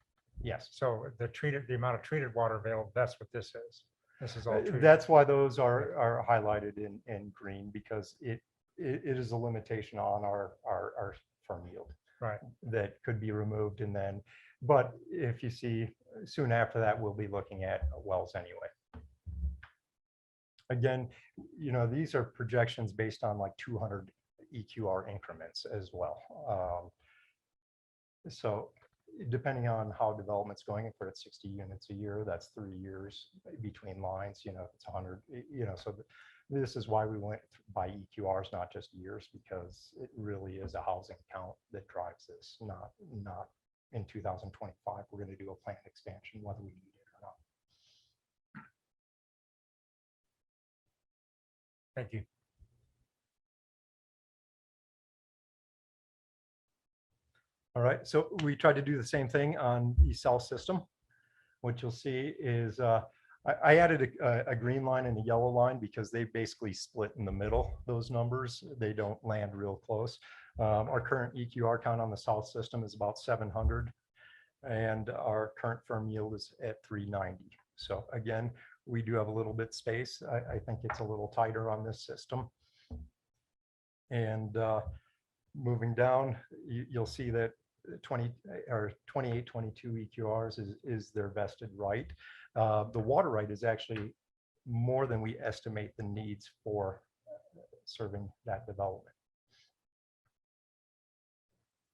Speaker 12: Yes.
Speaker 3: So the amount of treated water available, that's what this is. This is all treated.
Speaker 12: That's why those are highlighted in green, because it is a limitation on our firm yield.
Speaker 3: Right.
Speaker 12: That could be removed, and then, but if you see soon after that, we'll be looking at wells anyway. Again, these are projections based on like 200 EQR increments as well. So depending on how development's going, if we're at 60 units a year, that's 3 years between lines, if it's 100, so this is why we went by EQRs, not just years, because it really is a housing count that drives this, not in 2025, we're going to do a plant expansion, whether we need it or not.
Speaker 3: Thank you.
Speaker 12: All right, so we tried to do the same thing on the south system. What you'll see is I added a green line and a yellow line because they basically split in the middle, those numbers. They don't land real close. Our current EQR count on the south system is about 700, and our current firm yield is at 390. So again, we do have a little bit space. I think it's a little tighter on this system. And moving down, you'll see that 20 or 28, 22 EQRs is their vested right. The water right is actually more than we estimate the needs for serving that development.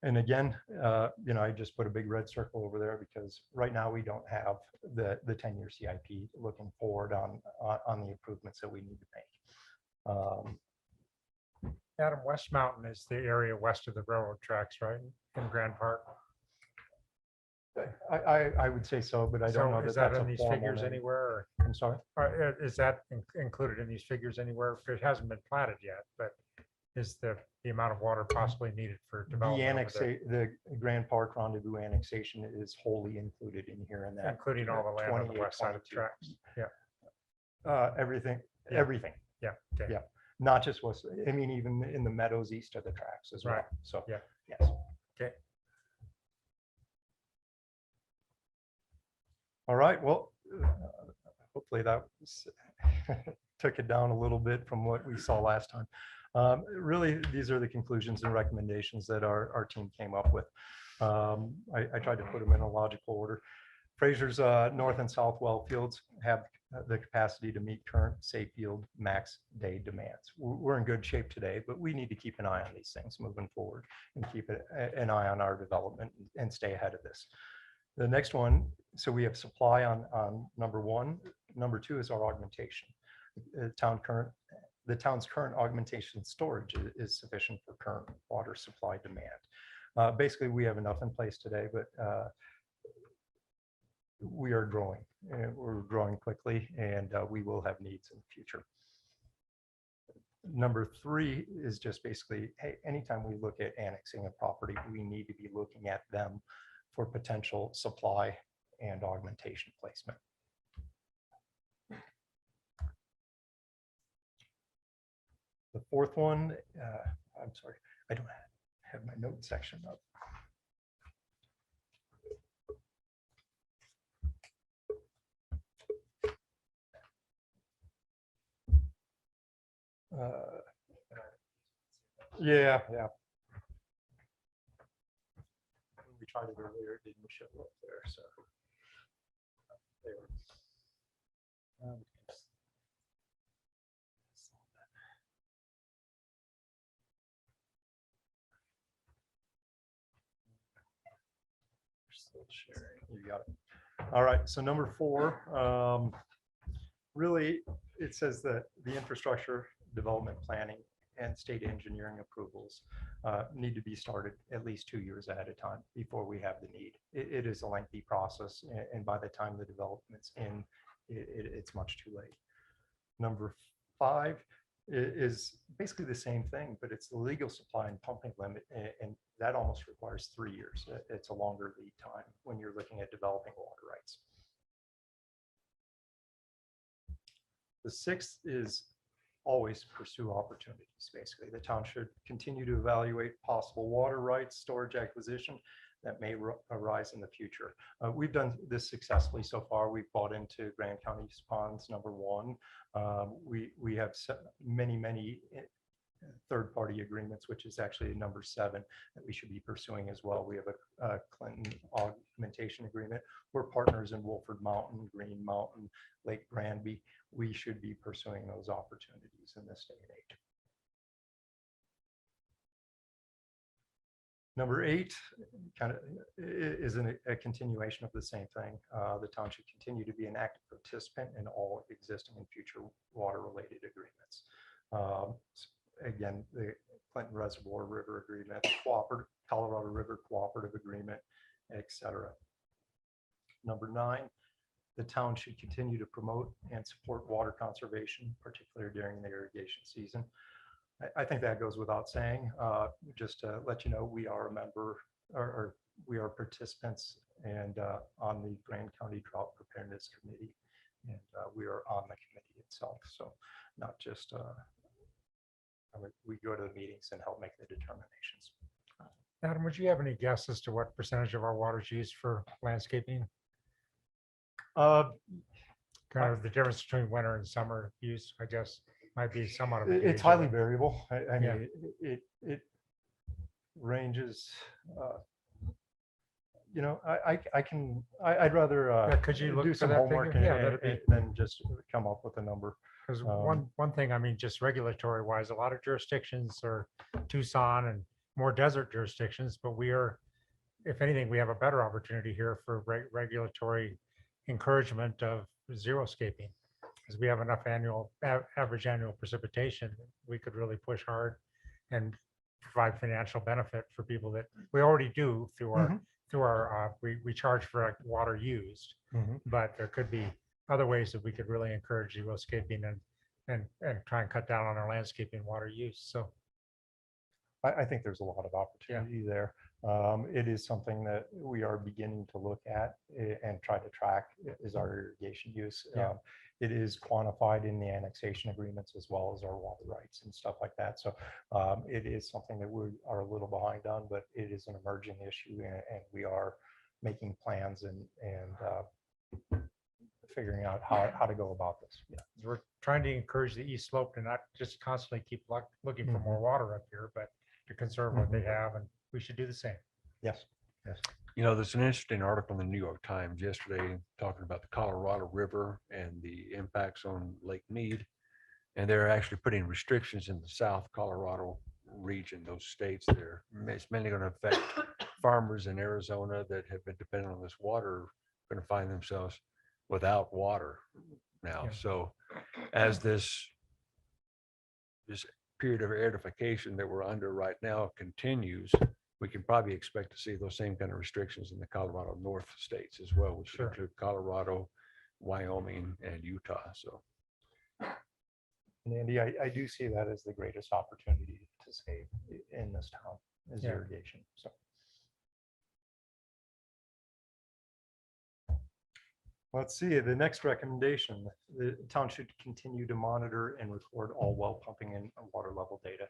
Speaker 12: And again, I just put a big red circle over there because right now we don't have the 10-year CIP looking forward on the improvements that we need to make.
Speaker 3: Adam, West Mountain is the area west of the railroad tracks, right? In Grand Park.
Speaker 12: I would say so, but I don't know.
Speaker 3: Is that
Speaker 12: that's
Speaker 3: in
Speaker 12: a
Speaker 3: these
Speaker 12: formal
Speaker 3: figures
Speaker 12: name.
Speaker 3: anywhere?
Speaker 12: I'm sorry?
Speaker 3: Or is that included in these figures anywhere? It hasn't been platted yet, but is the amount of water possibly needed for development?
Speaker 12: The Grand Park Rendezvous annexation is wholly included in here, and that
Speaker 3: Including all the land on the west side of the tracks. Yeah.
Speaker 12: Everything.
Speaker 3: Yeah.
Speaker 12: Everything.
Speaker 3: Yeah. Okay.
Speaker 12: Yeah. Not just west. I mean, even in the meadows east of the tracks as well.
Speaker 3: Right.
Speaker 12: So
Speaker 3: Yeah.
Speaker 12: yes.
Speaker 3: Okay.
Speaker 12: All right. Well, hopefully that took it down a little bit from what we saw last time. Really, these are the conclusions and recommendations that our team came up with. I tried to put them in a logical order. Fraser's north and south well fields have the capacity to meet current safe yield max day demands. We're in good shape today, but we need to keep an eye on these things moving forward and keep an eye on our development and stay ahead of this. The next one, so we have supply on number one. Number two is our augmentation. The town's current augmentation storage is sufficient for current water supply demand. Basically, we have enough in place today, but we are growing. We're growing quickly, and we will have needs in the future. Number three is just basically, hey, anytime we look at annexing a property, we need to be looking at them for potential supply and augmentation placement. The fourth one, I'm sorry, I don't have my note section up. Yeah. We tried it earlier, it didn't show up there, so. There. Still sharing. You got it. All right, so number four, really, it says that the infrastructure development planning and state engineering approvals need to be started at least 2 years ahead of time before we have the need. It is a lengthy process, and by the time the development's in it's much too late. Number 5 is basically the same thing, but it's the legal supply and pumping limit, and that almost requires 3 years. It's a longer lead time when you're looking at developing water rights. The 6th is always pursue opportunities. Basically, the town should continue to evaluate possible water rights, storage acquisition that may arise in the future. We've done this successfully so far. We've bought into Grand County's ponds, number 1. We have many third-party agreements, which is actually number 7 that we should be pursuing as well. We have a Clinton augmentation agreement. We're partners in Wolford Mountain, Green Mountain, Lake Granby. We should be pursuing those opportunities in this day and age. Number 8 kind of is a continuation of the same thing. The town should continue to be an active participant in all existing and future water-related agreements. Again, the Clinton Reservoir River Agreement, Cooperative, Colorado River Cooperative Agreement, etc. Number 9, the town should continue to promote and support water conservation, particularly during the irrigation season. I think that goes without saying. Just to let you know, we are a member, or we are participants and on the Grand County Drought Preparedness Committee, and we are on the committee itself. So not just, we go to the meetings and help make the determinations.
Speaker 3: Adam, would you have any guess as to what percentage of our water is used for landscaping? Kind of the difference between winter and summer use, I guess, might be somewhat of a
Speaker 12: It's
Speaker 3: gauge
Speaker 12: highly
Speaker 3: of it.
Speaker 12: variable. I
Speaker 3: Yeah.
Speaker 12: mean, it ranges, you know, I'd rather
Speaker 3: Yeah, could you look
Speaker 12: do
Speaker 3: for
Speaker 12: some
Speaker 3: that
Speaker 12: homework
Speaker 3: figure? Yeah, that'd be-
Speaker 12: than just come up with a number.
Speaker 3: Because one thing, I mean, just regulatory wise, a lot of jurisdictions are Tucson and more desert jurisdictions, but we are, if anything, we have a better opportunity here for regulatory encouragement of xeriscaping. Because we have enough average annual precipitation, we could really push hard and provide financial benefit for people that we already do through our, we charge for water used, but there could be other ways that we could really encourage xeriscaping and try and cut down on our landscaping water use. So
Speaker 12: I think there's a lot of opportunity there. It is something that we are beginning to look at and try to track is our irrigation use.
Speaker 3: Yeah.
Speaker 12: It is quantified in the annexation agreements as well as our water rights and stuff like that. So it is something that we are a little behind on, but it is an emerging issue, and we are making plans and figuring out how to go about this. Yeah.
Speaker 3: we're trying to encourage the east slope to not just constantly keep looking for more water up here, but to conserve what they have, and we should do the same.
Speaker 12: Yes. Yes.
Speaker 11: You know, there's an interesting article in the New York Times yesterday talking about the Colorado River and the impacts on Lake Mead. And they're actually putting restrictions in the South Colorado region, those states there. It's mainly going to affect farmers in Arizona that have been dependent on this water, going to find themselves without water now.
Speaker 3: Yeah.
Speaker 11: So as this period of airification that we're under right now continues, we can probably expect to see those same kind of restrictions in the Colorado North states as well, which
Speaker 3: Sure.
Speaker 11: include Colorado, Wyoming, and Utah. So
Speaker 12: And Andy, I do see that as the greatest opportunity to save in this town is
Speaker 3: Yeah.
Speaker 12: irrigation. So. Let's see, the next recommendation, the town should continue to monitor and record all well pumping and water level data.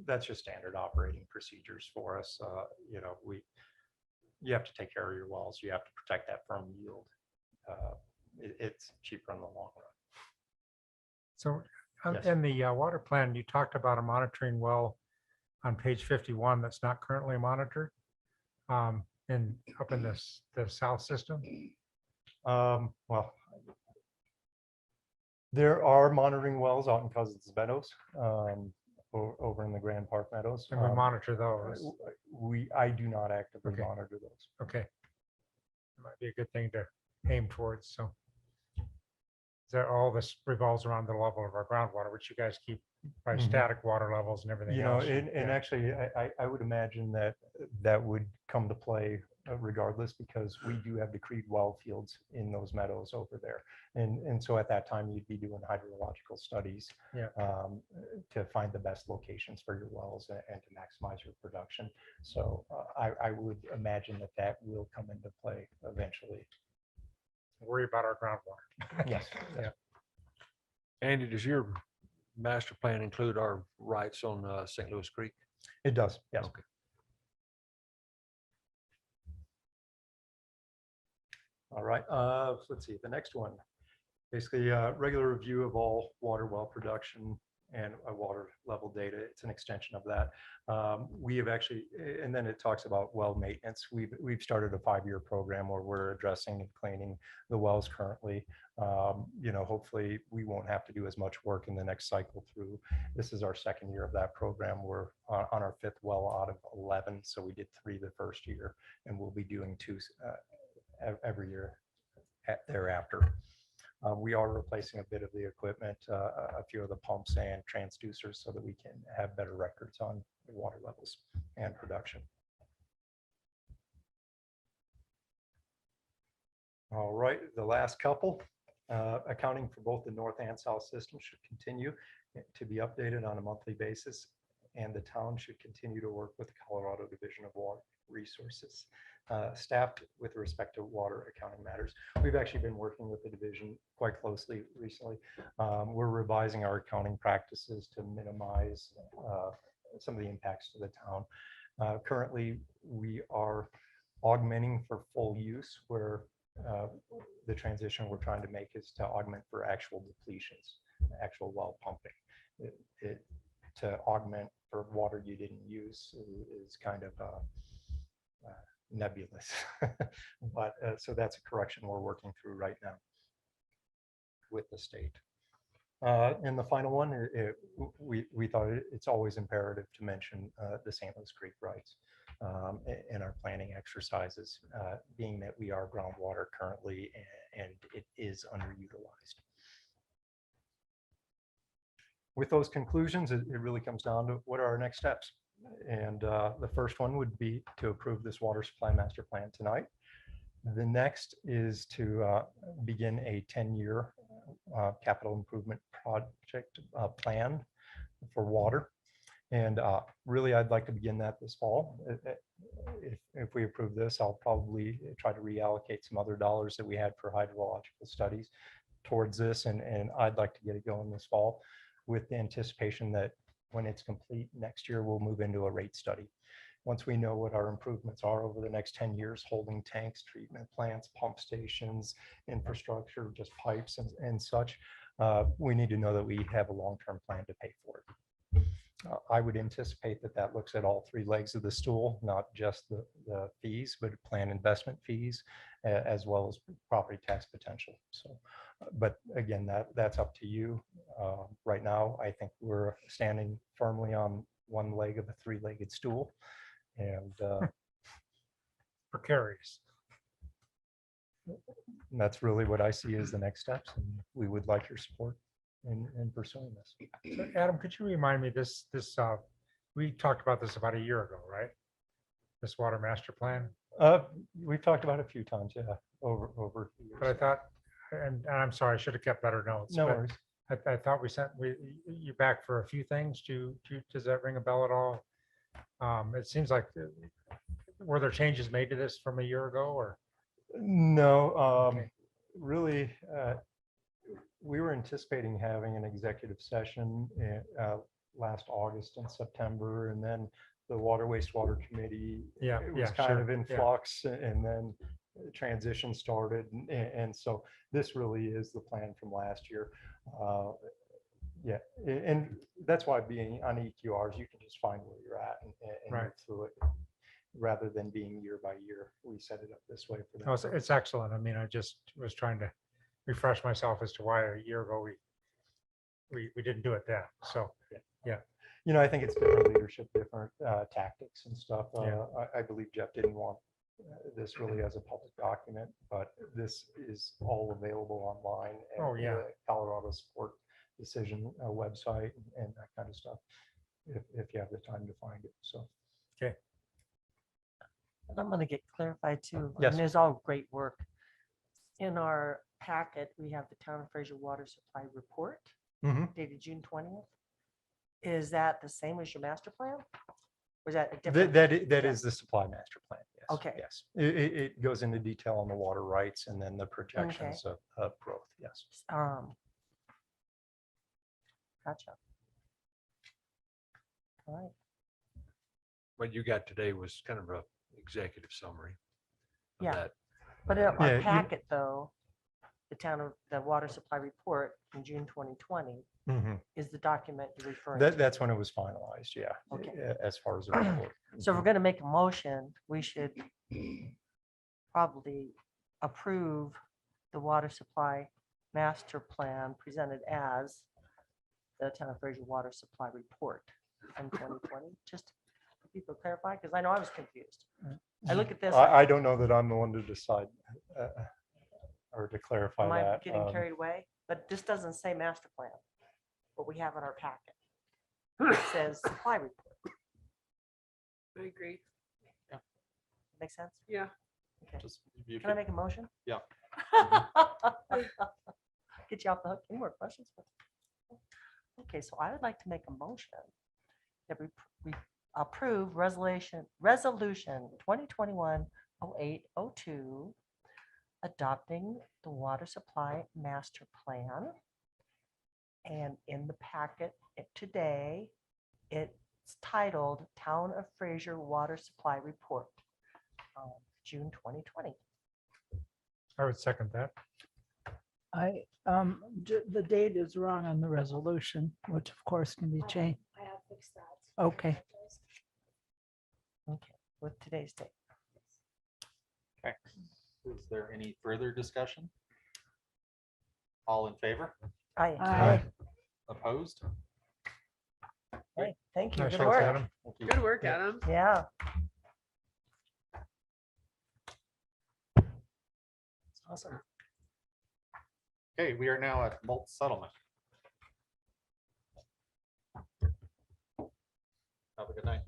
Speaker 12: That's just standard operating procedures for us. You know, you have to take care of your wells. You have to protect that firm yield. It's cheaper in the long run.
Speaker 3: So
Speaker 12: Yes.
Speaker 3: in the water plan, you talked about a monitoring well on page 51 that's not currently monitored up in the south system.
Speaker 12: Well, there are monitoring wells out in Cousins Meadows, over in the Grand Park Meadows.
Speaker 3: And we monitor those.
Speaker 12: I do not actively
Speaker 3: Okay.
Speaker 12: monitor those.
Speaker 3: Okay. It might be a good thing to aim towards. So all this revolves around the level of our groundwater, which you guys keep by static water levels and everything
Speaker 12: You know,
Speaker 3: else.
Speaker 12: and actually, I would imagine that would come to play regardless, because we do have decreed well fields in those meadows over there. And so at that time, you'd be doing hydrological studies
Speaker 3: Yeah.
Speaker 12: to find the best locations for your wells and to maximize your production. So I would imagine that that will come into play eventually.
Speaker 3: Worry about our groundwater.
Speaker 12: Yes.
Speaker 3: Yeah.
Speaker 11: Andy, does your master plan include our rights on St. Louis Creek?
Speaker 12: It does, yes.
Speaker 11: Okay.
Speaker 12: All right, let's see, the next one. Basically, regular review of all water well production and water level data. It's an extension of that. We have actually, and then it talks about well maintenance. We've started a 5-year program where we're addressing and cleaning the wells currently. You know, hopefully we won't have to do as much work in the next cycle through. This is our 2nd year of that program. We're on our 5th well out of 11. So we did 3 the first year, and we'll be doing 2 every year thereafter. We are replacing a bit of the equipment, a few of the pumps and transducers, so that we can have better records on the water levels and production. All right, the last couple, accounting for both the north and south systems should continue to be updated on a monthly basis, and the town should continue to work with the Colorado Division of Water Resources staffed with respect to water accounting matters. We've actually been working with the division quite closely recently. We're revising our accounting practices to minimize some of the impacts to the town. Currently, we are augmenting for full use, where the transition we're trying to make is to augment for actual depletions, actual well pumping. To augment for water you didn't use is kind of nebulous. But so that's a correction we're working through right now with the state. And the final one, we thought it's always imperative to mention the St. Louis Creek rights in our planning exercises, being that we are groundwater currently and it is underutilized. With those conclusions, it really comes down to what are our next steps. And the first one would be to approve this water supply master plan tonight. The next is to begin a 10-year capital improvement project plan for water. And really, I'd like to begin that this fall. If we approve this, I'll probably try to reallocate some other dollars that we had for hydrological studies towards this. And I'd like to get it going this fall, with the anticipation that when it's complete next year, we'll move into a rate study. Once we know what our improvements are over the next 10 years, holding tanks, treatment plants, pump stations, infrastructure, just pipes and such, we need to know that we have a long-term plan to pay for it. I would anticipate that that looks at all 3 legs of the stool, not just the fees, but plan investment fees, as well as property tax potential. So, but again, that's up to you. Right now, I think we're standing firmly on one leg of a 3-legged stool, and
Speaker 3: Precarious.
Speaker 12: that's really what I see as the next steps. And we would like your support in pursuing this.
Speaker 3: So Adam, could you remind me this, we talked about this about a year ago, right? This water master plan,
Speaker 12: We've talked about it a few times, yeah, over the years.
Speaker 3: but I thought, and I'm sorry, I should have kept better notes.
Speaker 12: No
Speaker 3: but
Speaker 12: worries.
Speaker 3: I thought we sent you back for a few things. Does that ring a bell at all? It seems like, were there changes made to this from a year ago, or?
Speaker 12: No,
Speaker 3: Okay.
Speaker 12: really, we were anticipating having an executive session last August and September, and then the Water Wastewater Committee,
Speaker 3: Yeah,
Speaker 12: it was
Speaker 3: yeah,
Speaker 12: kind
Speaker 3: sure,
Speaker 12: of in
Speaker 3: yeah.
Speaker 12: flux, and then transition started, and so this really is the plan from last year. Yeah, and that's why being on EQRs, you can just find where you're at and
Speaker 3: Right.
Speaker 12: move through it, rather than being year by year. We set it up this way for that.
Speaker 3: No, it's excellent. I mean, I just was trying to refresh myself as to why a year ago we didn't do it then. So, yeah.
Speaker 12: You know, I think it's different leadership, different tactics and stuff.
Speaker 3: Yeah.
Speaker 12: I believe Jeff didn't want this really as a public document, but this is all available online. And
Speaker 3: Oh, yeah.
Speaker 12: the Colorado Sport Decision website and that kind of stuff, if you have the time to find it. So.
Speaker 3: Okay.
Speaker 2: I'm gonna get clarified too.
Speaker 12: Yes.
Speaker 2: And there's all great work. In our packet, we have the Town of Fraser Water Supply Report
Speaker 12: Mhm.
Speaker 2: dated June 20th. Is that the same as your master plan? Or is that a
Speaker 12: That,
Speaker 2: different?
Speaker 12: that
Speaker 2: yeah.
Speaker 12: is the supply master plan. Yes.
Speaker 2: Okay.
Speaker 12: Yes. It goes into detail on the water rights and then the projections of growth. Yes.
Speaker 2: Gotcha. All right.
Speaker 11: What you got today was kind of a executive summary. of
Speaker 2: Yeah.
Speaker 11: that.
Speaker 2: But in
Speaker 12: Yeah,
Speaker 2: our
Speaker 12: you-
Speaker 2: packet though, the water supply report from June 2020
Speaker 12: Mhm.
Speaker 2: is the document you're referring
Speaker 12: That,
Speaker 2: to.
Speaker 12: that's when it was finalized. Yeah.
Speaker 2: Okay.
Speaker 12: As far as the report.
Speaker 2: So if we're going to make a motion, we should probably approve the water supply master plan presented as the Town of Fraser Water Supply Report from 2020, just for people to clarify, because I know I was confused. I look at this,
Speaker 12: I don't know that I'm the one to decide or to clarify
Speaker 2: am I
Speaker 12: that.
Speaker 2: getting carried away? But this doesn't say master plan, what we have in our packet. It says supply report.
Speaker 13: I agree.
Speaker 2: Make sense?
Speaker 13: Yeah.
Speaker 2: Okay.
Speaker 1: Just if you
Speaker 2: Can I
Speaker 1: could-
Speaker 2: make a motion?
Speaker 1: Yeah.
Speaker 2: Get you off the hook. Any more questions? Okay, so I would like to make a motion that we approve resolution 2021-08-02, adopting the water supply master plan. And in the packet today, it's titled Town of Fraser Water Supply Report, June 2020.
Speaker 3: I would second that.
Speaker 4: The date is wrong on the resolution, which of course can be changed.
Speaker 13: I have fixed that.
Speaker 4: Okay.
Speaker 2: Okay, with today's date.
Speaker 1: Okay. Is there any further discussion? All in favor?
Speaker 2: Aye.
Speaker 4: Aye.
Speaker 1: Opposed?
Speaker 2: Hey, thank you.
Speaker 3: Nice
Speaker 2: Good
Speaker 3: work,
Speaker 2: work.
Speaker 3: Adam.
Speaker 1: Thank you.
Speaker 13: Good work, Adam.
Speaker 2: Yeah. It's awesome.
Speaker 1: Okay, we are now at malt settlement. Have a good night.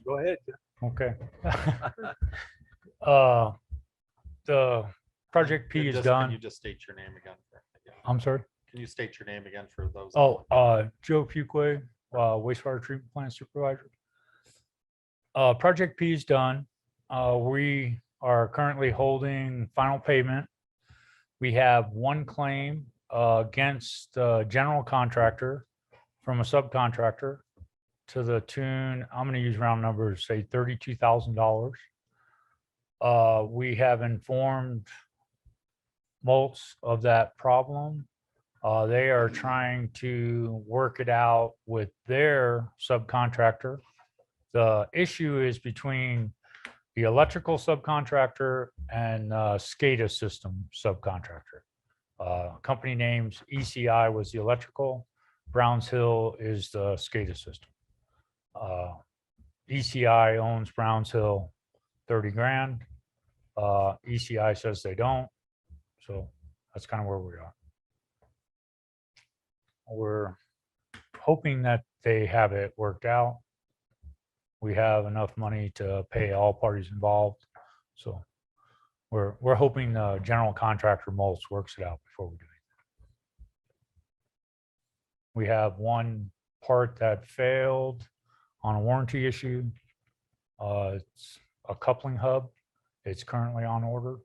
Speaker 11: Go ahead.
Speaker 5: Okay. The project P is
Speaker 1: Can
Speaker 5: done.
Speaker 1: you just state your name again?
Speaker 5: I'm sorry.
Speaker 1: Can you state your name again for those?
Speaker 5: Oh, Joe Fuquay, wastewater treatment plant supervisor. Project P is done. We are currently holding final payment. We have one claim against the general contractor from a subcontractor to the tune, I'm going to use round numbers, say $32,000. We have informed Moltz of that problem. They are trying to work it out with their subcontractor. The issue is between the electrical subcontractor and SCADA system subcontractor. Company names ECI was the electrical, Browns Hill is the SCADA system. ECI owns Browns Hill 30 grand. ECI says they don't. So that's kind of where we are. We're hoping that they have it worked out. We have enough money to pay all parties involved. So we're hoping the general contractor Moltz works it out before we do it. We have one part that failed on a warranty issue. It's a coupling hub. It's currently on order.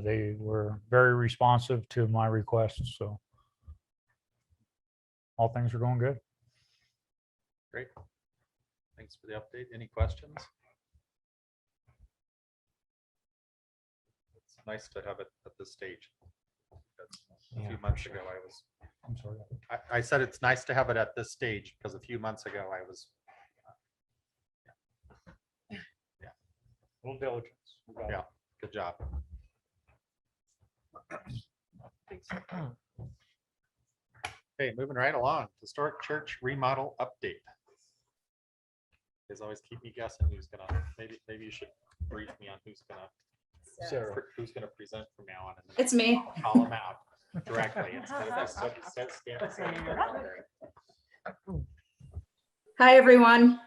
Speaker 5: They were very responsive to my requests, so all things are going good.
Speaker 1: Great. Thanks for the update. Any questions? It's nice to have it at this stage. That's a
Speaker 5: Yeah,
Speaker 1: few
Speaker 5: for
Speaker 1: months
Speaker 5: sure.
Speaker 1: ago, I was,
Speaker 5: I'm sorry.
Speaker 1: I said it's nice to have it at this stage because a few months ago I was,
Speaker 5: A little diligence. We got it.
Speaker 1: yeah, good job. Okay, moving right along. Historic church remodel update. You guys always keep me guessing who's gonna, maybe you should brief me on who's gonna present from now on. And then
Speaker 13: It's me.
Speaker 1: I'll call them out directly instead of just standing there.
Speaker 13: Hi, everyone.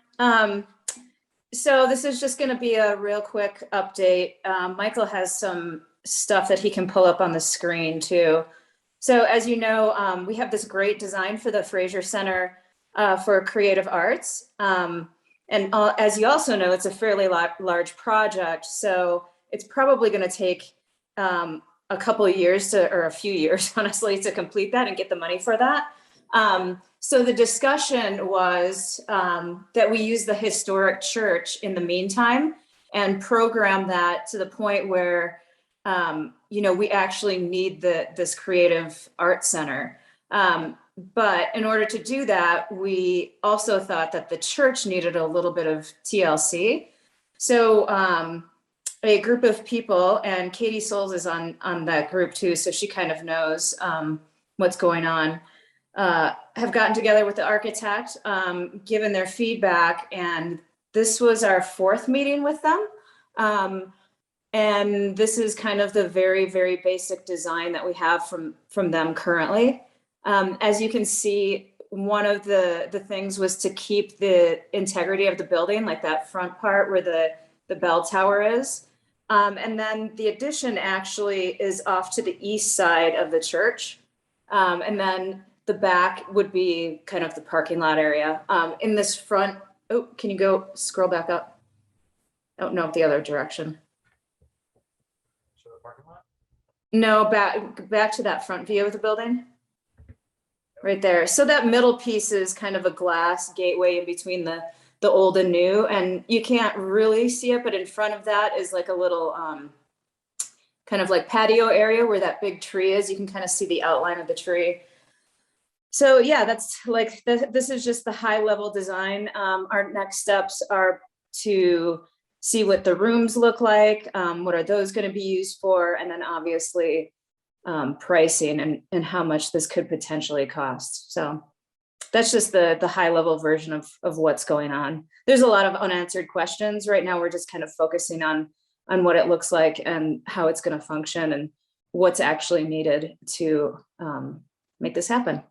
Speaker 13: So this is just going to be a real quick update. Michael has some stuff that he can pull up on the screen too. So as you know, we have this great design for the Fraser Center for Creative Arts. As you also know, it's a fairly large project. So it's probably going to take a couple of years or a few years, honestly, to complete that and get the money for that. So the discussion was that we use the historic church in the meantime and program that to the point where, we actually need this creative arts center. But in order to do that, we also thought that the church needed a little bit of TLC. So a group of people, and Katie Souls is on that group too, so she kind of knows what's going on, have gotten together with the architect, given their feedback, and this was our 4th meeting with them. And this is kind of the very, very basic design that we have from them currently. As you can see, one of the things was to keep the integrity of the building, like that front part where the bell tower is. And then the addition actually is off to the east side of the church. And then the back would be kind of the parking lot area. In this front, oh, can you scroll back up? Oh, no, the other direction. No, back to that front view of the building. Right there. So that middle piece is kind of a glass gateway in between the old and new, and you can't really see it, but in front of that is like a little kind of like patio area where that big tree is. You can kind of see the outline of the tree. So yeah, that's like, this is just the high level design. Our next steps are to see what the rooms look like, what are those going to be used for, and then obviously pricing and how much this could potentially cost. So that's just the high level version of what's going on. There's a lot of unanswered questions. Right now, we're just kind of focusing on what it looks like and how it's going to function and what's actually needed to make this happen.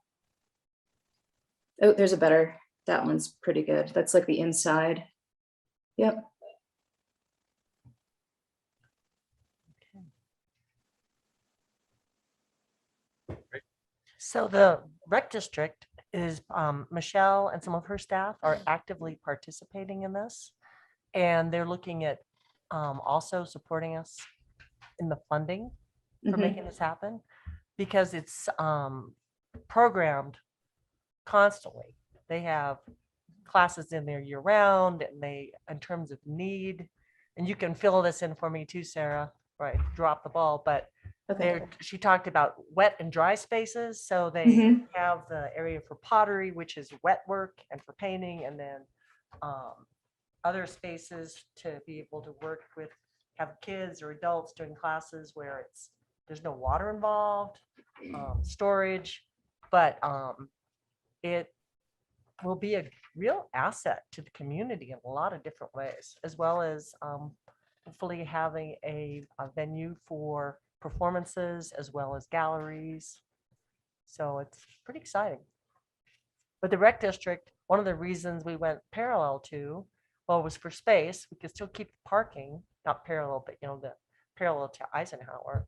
Speaker 13: Oh, there's a better, that one's pretty good. That's like the inside. Yep.
Speaker 2: So the rec district is, Michelle and some of her staff are actively participating in this. And they're looking at also supporting us in the funding for making this happen, because it's programmed constantly. They have classes in there year round, and in terms of need, and you can fill this in for me too, Sarah, right? Drop the ball, but she talked about wet and dry spaces. So they have the area for pottery, which is wet work, and for painting, and then other spaces to be able to work with, have kids or adults doing classes where there's no water involved, storage, but it will be a real asset to the community in a lot of different ways, as well as hopefully having a venue for performances as well as galleries. So it's pretty exciting. But the rec district, one of the reasons we went parallel to, well, was for space. We could still keep the parking, not parallel, but the parallel to Eisenhower,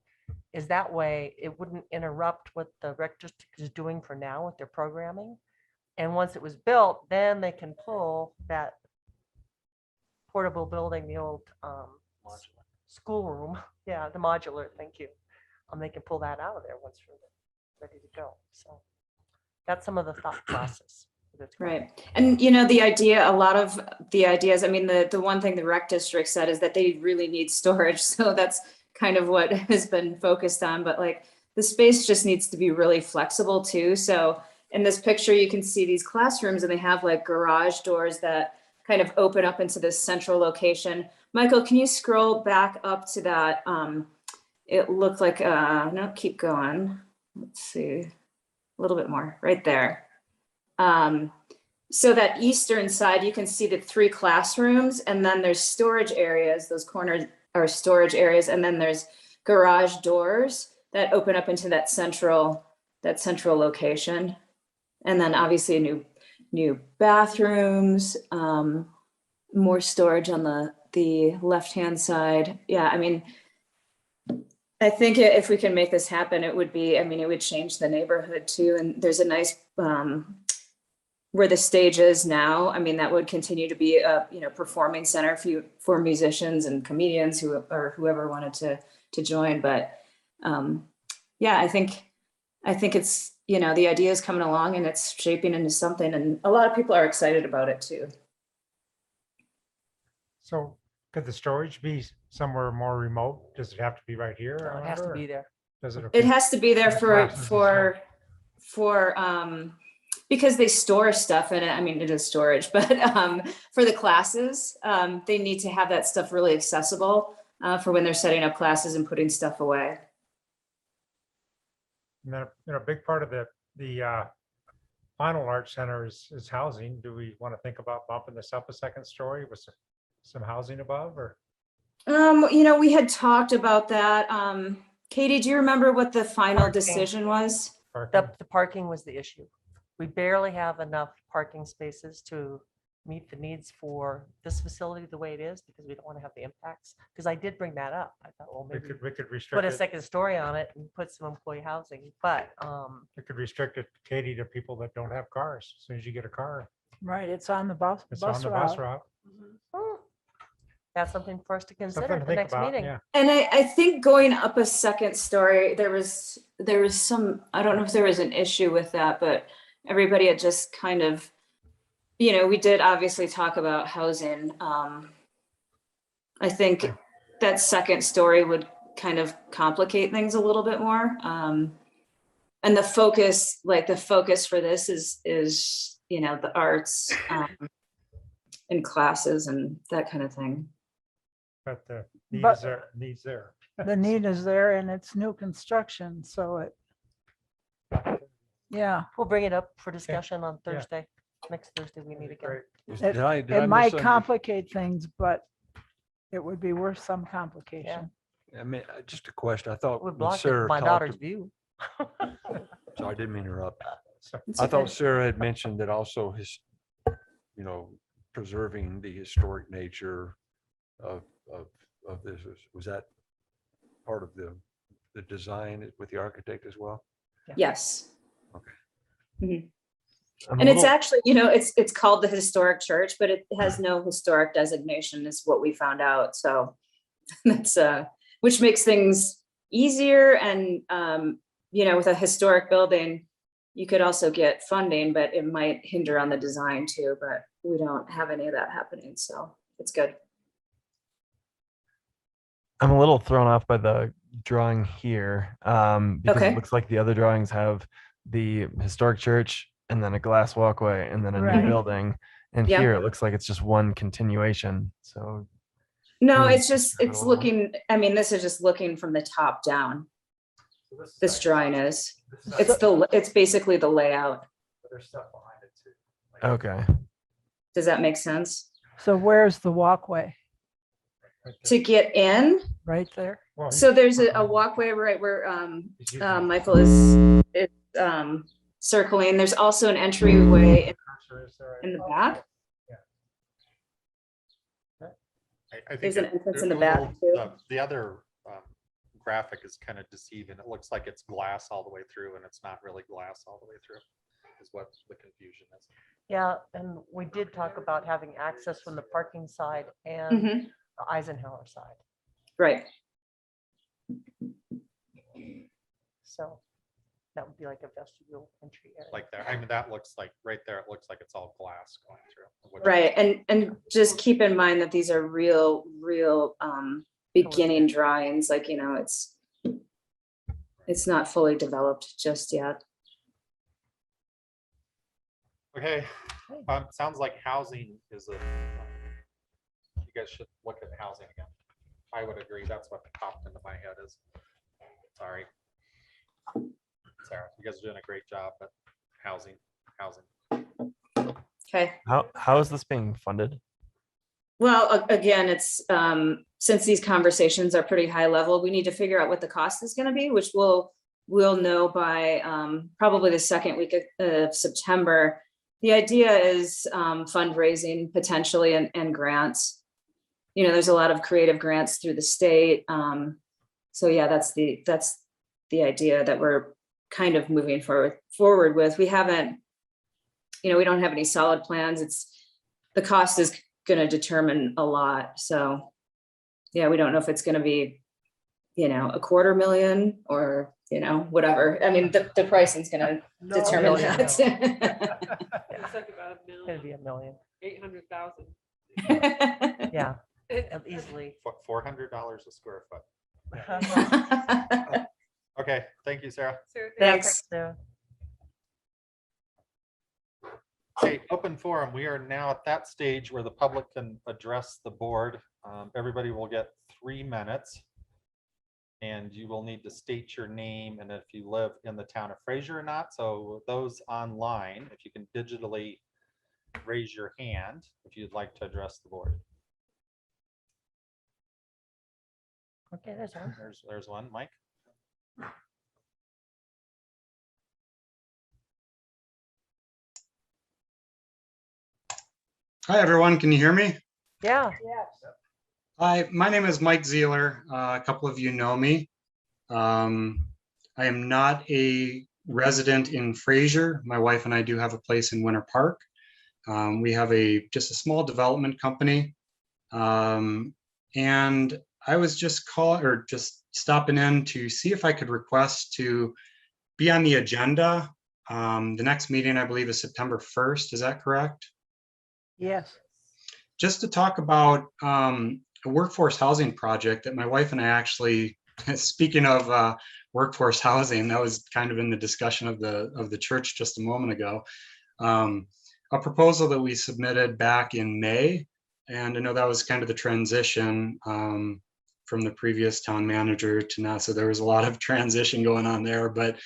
Speaker 2: is that way it wouldn't interrupt what the rec district is doing for now with their programming. And once it was built, then they can pull that portable building, the old schoolroom. Yeah, the modular, thank you. They can pull that out of there once we're ready to go. So that's some of the thought process.
Speaker 13: Right. And, the idea, a lot of the ideas, I mean, the one thing the rec district said is that they really need storage. So that's kind of what has been focused on, but like the space just needs to be really flexible too. So in this picture, you can see these classrooms and they have like garage doors that kind of open up into this central location. Michael, can you scroll back up to that? It looked like, no, keep going. Let's see. a little bit more, right there. So that eastern side, you can see the 3 classrooms, and then there's storage areas. Those corners are storage areas, and then there's garage doors that open up into that central location. And then obviously new bathrooms, more storage on the left-hand side. Yeah, I mean, I think if we can make this happen, it would be, I mean, it would change the neighborhood too. And there's a nice, where the stage is now, I mean, that would continue to be a, performing center for musicians and comedians or whoever wanted to join. But yeah, I think it's, the idea is coming along and it's shaping into something, and a lot of people are excited about it too.
Speaker 3: So could the storage be somewhere more remote? Does it have to be right here?
Speaker 2: No, it has to be there.
Speaker 3: Does it?
Speaker 13: It has to be there
Speaker 3: Classes and
Speaker 13: for because they store stuff in it. I mean, it is storage, but for the classes, they need to have that stuff really accessible for when they're setting up classes and putting stuff away.
Speaker 3: And then, a big part of the final arts center is housing. Do we want to think about bumping this up a second story with some housing above, or?
Speaker 13: We had talked about that. Katie, do you remember what the final
Speaker 2: Parking.
Speaker 13: decision was?
Speaker 3: Parking?
Speaker 2: The parking was the issue. We barely have enough parking spaces to meet the needs for this facility the way it is, because we don't want to have the impacts. Because I did bring that up. I thought, well,
Speaker 3: We
Speaker 2: maybe
Speaker 3: could
Speaker 2: put
Speaker 3: restrict
Speaker 2: a
Speaker 3: it.
Speaker 2: second story on it and put some employee housing, but
Speaker 3: We could restrict it, Katie, to people that don't have cars. As soon as you get a car,
Speaker 4: Right, it's on the bus
Speaker 3: it's on the bus route.
Speaker 2: that's something for us to consider
Speaker 3: Something
Speaker 2: at
Speaker 3: to
Speaker 2: the
Speaker 3: think
Speaker 2: next
Speaker 3: about,
Speaker 2: meeting.
Speaker 3: yeah.
Speaker 13: And I think going up a second story, there was some, I don't know if there was an issue with that, but everybody had just kind of, we did obviously talk about housing. I think that second story would kind of complicate things a little bit more. And the focus for this is, the arts and classes and that kind of thing.
Speaker 3: But the need
Speaker 4: But-
Speaker 3: is there, needs there.
Speaker 4: The need is there and it's new construction, so yeah.
Speaker 2: We'll bring it up for discussion on Thursday. Next Thursday, we meet again.
Speaker 3: Great.
Speaker 11: Did I
Speaker 4: It might
Speaker 11: misunderstand?
Speaker 4: complicate things, but it would be worth some complication.
Speaker 11: I mean, just a question. I thought
Speaker 2: Would
Speaker 11: when
Speaker 2: block
Speaker 11: Sarah
Speaker 2: my
Speaker 11: talked
Speaker 2: daughter's
Speaker 11: ab-
Speaker 2: view.
Speaker 11: Sorry, I didn't mean to interrupt.
Speaker 13: It's
Speaker 11: I thought
Speaker 13: okay.
Speaker 11: Sarah had mentioned that also preserving the historic nature of this. Was that part of the design with the architect as well?
Speaker 13: Yes.
Speaker 11: Okay.
Speaker 13: Mhm.
Speaker 14: I'm a
Speaker 13: And it's
Speaker 14: little-
Speaker 13: actually, it's called the historic church, but it has no historic designation is what we found out. So that's which makes things easier. And with a historic building, you could also get funding, but it might hinder on the design too. But we don't have any of that happening. So it's good.
Speaker 14: I'm a little thrown off by the drawing here, because
Speaker 13: Okay.
Speaker 14: it looks like the other drawings have the historic church and then a glass walkway and then a
Speaker 4: Right.
Speaker 14: new building. And
Speaker 13: Yeah.
Speaker 14: here it looks like it's just one continuation. So
Speaker 13: No,
Speaker 14: Hmm.
Speaker 13: it's looking, I mean, this is just looking from the top down. This drawing is, it's basically the layout.
Speaker 3: There's stuff behind it too.
Speaker 14: okay.
Speaker 13: Does that make sense?
Speaker 4: So where's the walkway?
Speaker 13: To get in,
Speaker 4: Right there?
Speaker 3: Well,
Speaker 13: so there's a walkway right where
Speaker 3: he's using
Speaker 13: Michael is circling. There's also an entryway
Speaker 3: cursor is there.
Speaker 13: in the back.
Speaker 1: I think
Speaker 13: There's an
Speaker 1: it-
Speaker 13: entrance
Speaker 1: it-
Speaker 13: in the
Speaker 1: it
Speaker 13: back,
Speaker 1: will-
Speaker 13: too.
Speaker 1: The other graphic is kind of deceiving. It looks like it's glass all the way through, and it's not really glass all the way through, is what the confusion is.
Speaker 2: Yeah, and we did talk about having access from the parking side and
Speaker 13: Mhm.
Speaker 2: the Eisenhower side.
Speaker 13: Right.
Speaker 2: So that would be like a vestibule entry area.
Speaker 1: Like there, I mean, that looks like, right there, it looks like it's all glass going through. which-
Speaker 13: Right. And just keep in mind that these are real beginning drawings. Like, it's not fully developed just yet.
Speaker 1: Okay, sounds like housing is you guys should look at housing again. I would agree. That's what popped into my head is, sorry. Sarah. You guys are doing a great job, but housing.
Speaker 13: Okay.
Speaker 14: How is this being funded?
Speaker 13: Well, again, it's since these conversations are pretty high level, we need to figure out what the cost is going to be, which we'll know by probably the second week of September. The idea is fundraising potentially and grants. You know, there's a lot of creative grants through the state. So yeah, that's the idea that we're kind of moving forward with. We haven't, you know, we don't have any solid plans. The cost is going to determine a lot. So yeah, we don't know if it's going to be, you know, $250,000 or, you know, whatever. I mean, the pricing is going to determine that.
Speaker 2: It's like about $1 million. It'd be $1 million.
Speaker 15: 800,000.
Speaker 2: Yeah, easily.
Speaker 1: $400 a square foot. Okay, thank you, Sarah.
Speaker 13: Thanks.
Speaker 2: Sarah.
Speaker 1: Okay, open forum. We are now at that stage where the public can address the board. Everybody will get 3 minutes. And you will need to state your name and if you live in the town of Fraser or not. So those online, if you can digitally raise your hand if you'd like to address the board.
Speaker 2: Okay, there's one.
Speaker 1: There's one, Mike.
Speaker 16: Hi, everyone. Can you hear me?
Speaker 2: Yeah.
Speaker 16: Hi, my name is Mike Zeeler. A couple of you know me. I am not a resident in Fraser. My wife and I do have a place in Winter Park. We have just a small development company. And I was just stopping in to see if I could request to be on the agenda. The next meeting, I believe, is September 1st. Is that correct?
Speaker 4: Yes.
Speaker 16: Just to talk about a workforce housing project that my wife and I actually, speaking of workforce housing, that was kind of in the discussion of the church just a moment ago. A proposal that we submitted back in May, and I know that was kind of the transition from the previous town manager to now, so there was a lot of transition going on there, but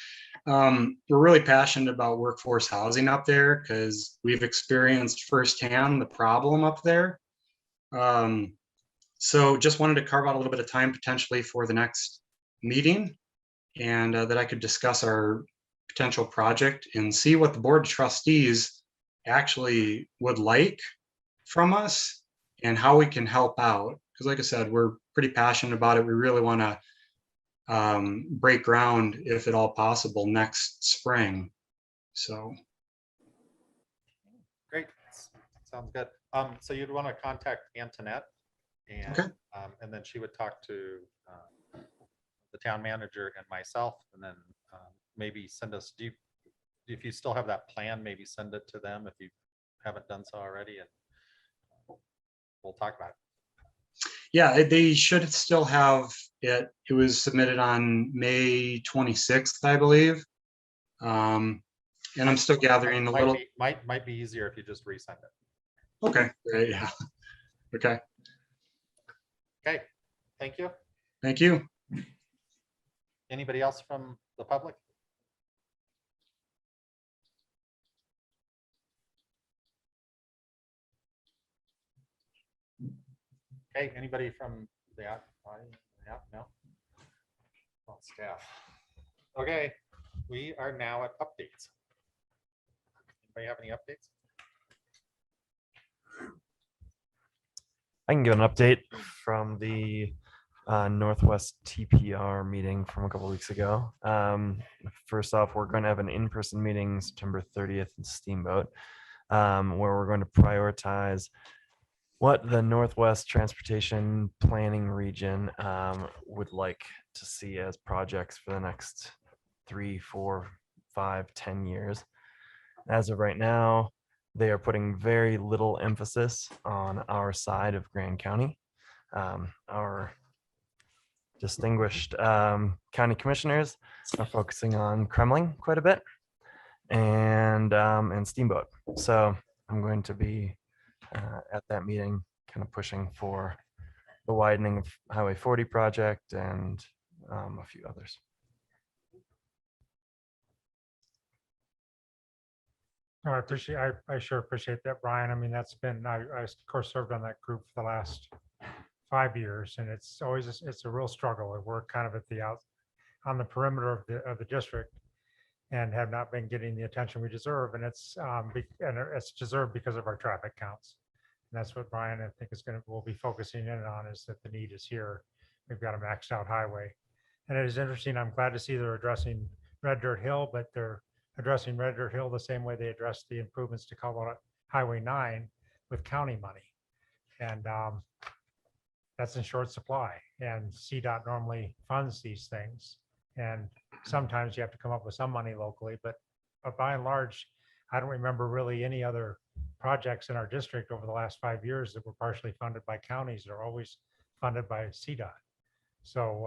Speaker 16: we're really passionate about workforce housing up there because we've experienced firsthand the problem up there. So just wanted to carve out a little bit of time potentially for the next meeting and that I could discuss our potential project and see what the board of trustees actually would like from us and how we can help out. Because like I said, we're pretty passionate about it. We really want to break ground, if at all possible, next spring. So.
Speaker 1: Great. Sounds good. So you'd want to contact Antoinette and,
Speaker 16: okay.
Speaker 1: And then she would talk to the town manager and myself, and then maybe send us, if you still have that plan, maybe send it to them if you haven't done so already, and we'll talk about it.
Speaker 16: Yeah, they should still have it. It was submitted on May 26th, I believe. And I'm still gathering a little.
Speaker 1: Might be easier if you just resend it.
Speaker 16: Okay, great, yeah. Okay.
Speaker 1: Okay, thank you.
Speaker 16: Thank you.
Speaker 1: Anybody else from the public? Okay, anybody from the audience? Yeah, no. Well, staff. Okay, we are now at updates. Anybody have any updates?
Speaker 14: I can give an update from the Northwest TPR meeting from a couple weeks ago. First off, we're going to have an in-person meeting September 30th in Steamboat, where we're going to prioritize what the Northwest Transportation Planning Region would like to see as projects for the next 3, 4, 5, 10 years. As of right now, they are putting very little emphasis on our side of Grand County. Our distinguished county commissioners are focusing on Kremling quite a bit and Steamboat. So I'm going to be at that meeting kind of pushing for the widening of Highway 40 project and a few others.
Speaker 3: No, I sure appreciate that, Brian. I mean, that's been, I of course served on that group for the last 5 years, and it's always, it's a real struggle. And we're kind of at the on the perimeter of the district and have not been getting the attention we deserve. And it's deserved because of our traffic counts. And that's what Brian, I think, we'll be focusing in on, is that the need is here. We've got a maxed out highway. And it is interesting. I'm glad to see they're addressing Red Dirt Hill, but they're addressing Red Dirt Hill the same way they addressed the improvements to Colorado Highway 9 with county money. And that's in short supply. And CDOT normally funds these things. And sometimes you have to come up with some money locally, but by and large, I don't remember really any other projects in our district over the last 5 years that were partially funded by counties. They're always funded by CDOT. So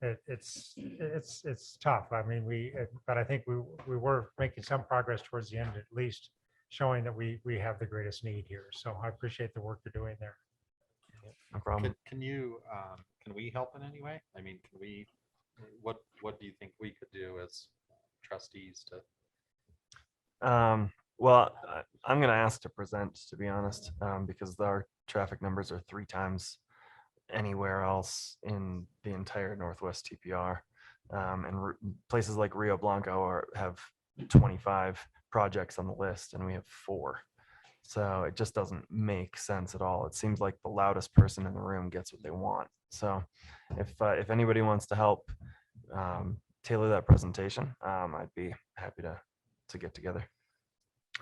Speaker 3: it's tough. I mean, but I think we were making some progress towards the end, at least showing that we have the greatest need here. So I appreciate the work you're doing there.
Speaker 14: No problem.
Speaker 1: Can we help in any way? I mean, what do you think we could do as trustees to?
Speaker 14: Well, I'm going to ask to present, to be honest, because our traffic numbers are 3 times anywhere else in the entire Northwest TPR. And places like Rio Blanco have 25 projects on the list, and we have 4. So it just doesn't make sense at all. It seems like the loudest person in the room gets what they want. So if anybody wants to help tailor that presentation, I'd be happy to get together.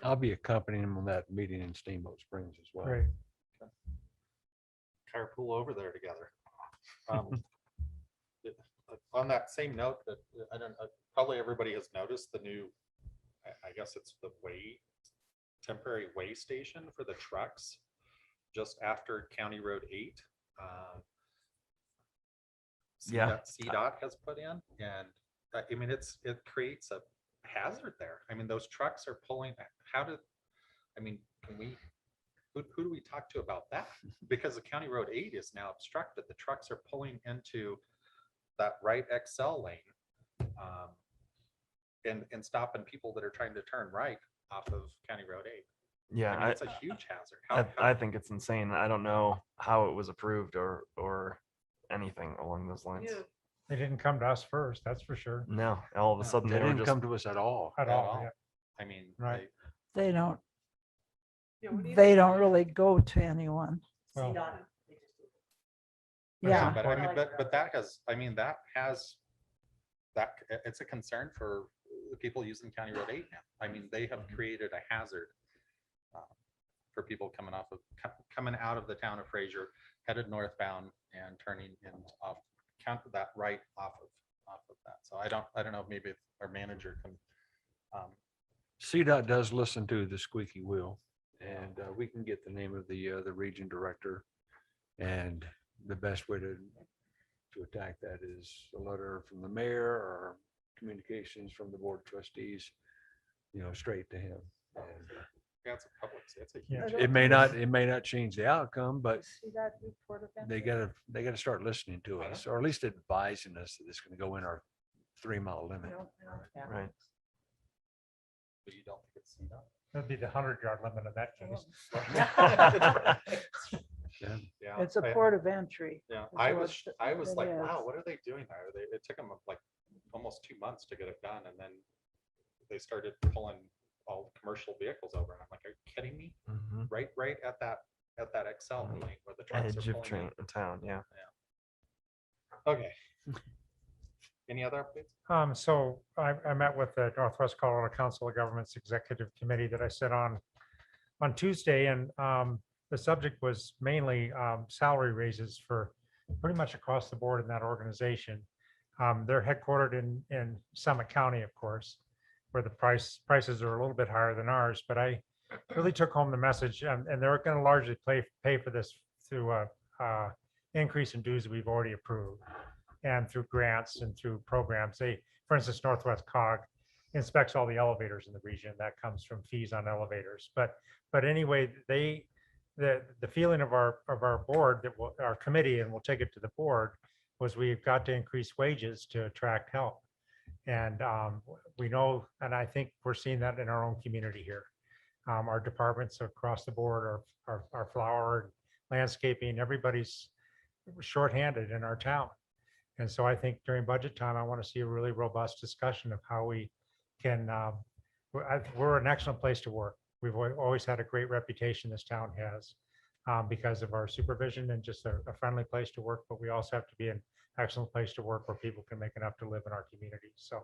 Speaker 11: I'll be accompanying him on that meeting in Steamboat Springs as well.
Speaker 3: Great.
Speaker 1: Carpool over there together. On that same note, that I don't know, probably everybody has noticed the new, I guess it's the temporary way station for the trucks just after County Road 8.
Speaker 14: Yeah.
Speaker 1: CDOT has put in, and I mean, it creates a hazard there. I mean, those trucks are pulling. Who do we talk to about that? Because the County Road 8 is now obstructed. The trucks are pulling into that right XL lane and stopping people that are trying to turn right off of County Road 8.
Speaker 14: Yeah,
Speaker 1: I mean, it's a huge hazard.
Speaker 14: I think it's insane. I don't know how it was approved or anything along those lines.
Speaker 3: They didn't come to us first, that's for sure.
Speaker 14: No, all of a sudden
Speaker 11: They
Speaker 14: they were
Speaker 11: didn't
Speaker 14: just
Speaker 11: come to us at all.
Speaker 3: At all, yeah.
Speaker 1: I mean,
Speaker 3: Right.
Speaker 4: They don't. They don't really go to anyone.
Speaker 3: Well,
Speaker 4: Yeah.
Speaker 1: But I mean, but that has, it's a concern for the people using County Road 8 now. I mean, they have created a hazard for people coming out of the town of Fraser, headed northbound and turning in off that right off of that. So I don't know if maybe our manager can.
Speaker 11: CDOT does listen to the squeaky wheel, and we can get the name of the region director. And the best way to attack that is a letter from the mayor or communications from the board of trustees, straight to him. And,
Speaker 1: Yeah, it's a public. It's a
Speaker 3: Yeah.
Speaker 1: huge.
Speaker 11: it may not change the outcome, but they gotta start listening to us, or at least advising us that it's gonna go in our 3-mile limit.
Speaker 14: right.
Speaker 1: But you don't think it's CDOT?
Speaker 3: That'd be the 100-yard limit in that case.
Speaker 1: Yeah.
Speaker 4: It's a port of entry.
Speaker 1: Yeah,
Speaker 4: is
Speaker 1: I
Speaker 4: what
Speaker 1: was
Speaker 4: it
Speaker 1: like,
Speaker 4: is.
Speaker 1: wow, what are they doing there? It took them like almost 2 months to get it done, and then they started pulling all the commercial vehicles over. And I'm like, are you kidding me?
Speaker 14: Mhm.
Speaker 1: Right at that XL lane where the trucks
Speaker 14: Edge
Speaker 1: are
Speaker 14: of
Speaker 1: pulling in.
Speaker 14: town. Yeah.
Speaker 1: Okay. Any other updates?
Speaker 3: So I met with the Northwest Colorado Council of Governments Executive Committee that I sit on Tuesday, and the subject was mainly salary raises for pretty much across the board in that organization. They're headquartered in Summit County, of course, where the prices are a little bit higher than ours. But I really took home the message, and they're going to largely pay for this through a increase in dues that we've already approved, and through grants and through programs. For instance, Northwest COG inspects all the elevators in the region. That comes from fees on elevators. But anyway, the feeling of our board, our committee, and we'll take it to the board, was we've got to increase wages to attract help. And we know, and I think we're seeing that in our own community here. Our departments across the board are flower, landscaping, everybody's shorthanded in our town. And so I think during budget time, I want to see a really robust discussion of how we can, we're an excellent place to work. We've always had a great reputation, this town has, because of our supervision and just a friendly place to work, but we also have to be an excellent place to work where people can make enough to live in our community. So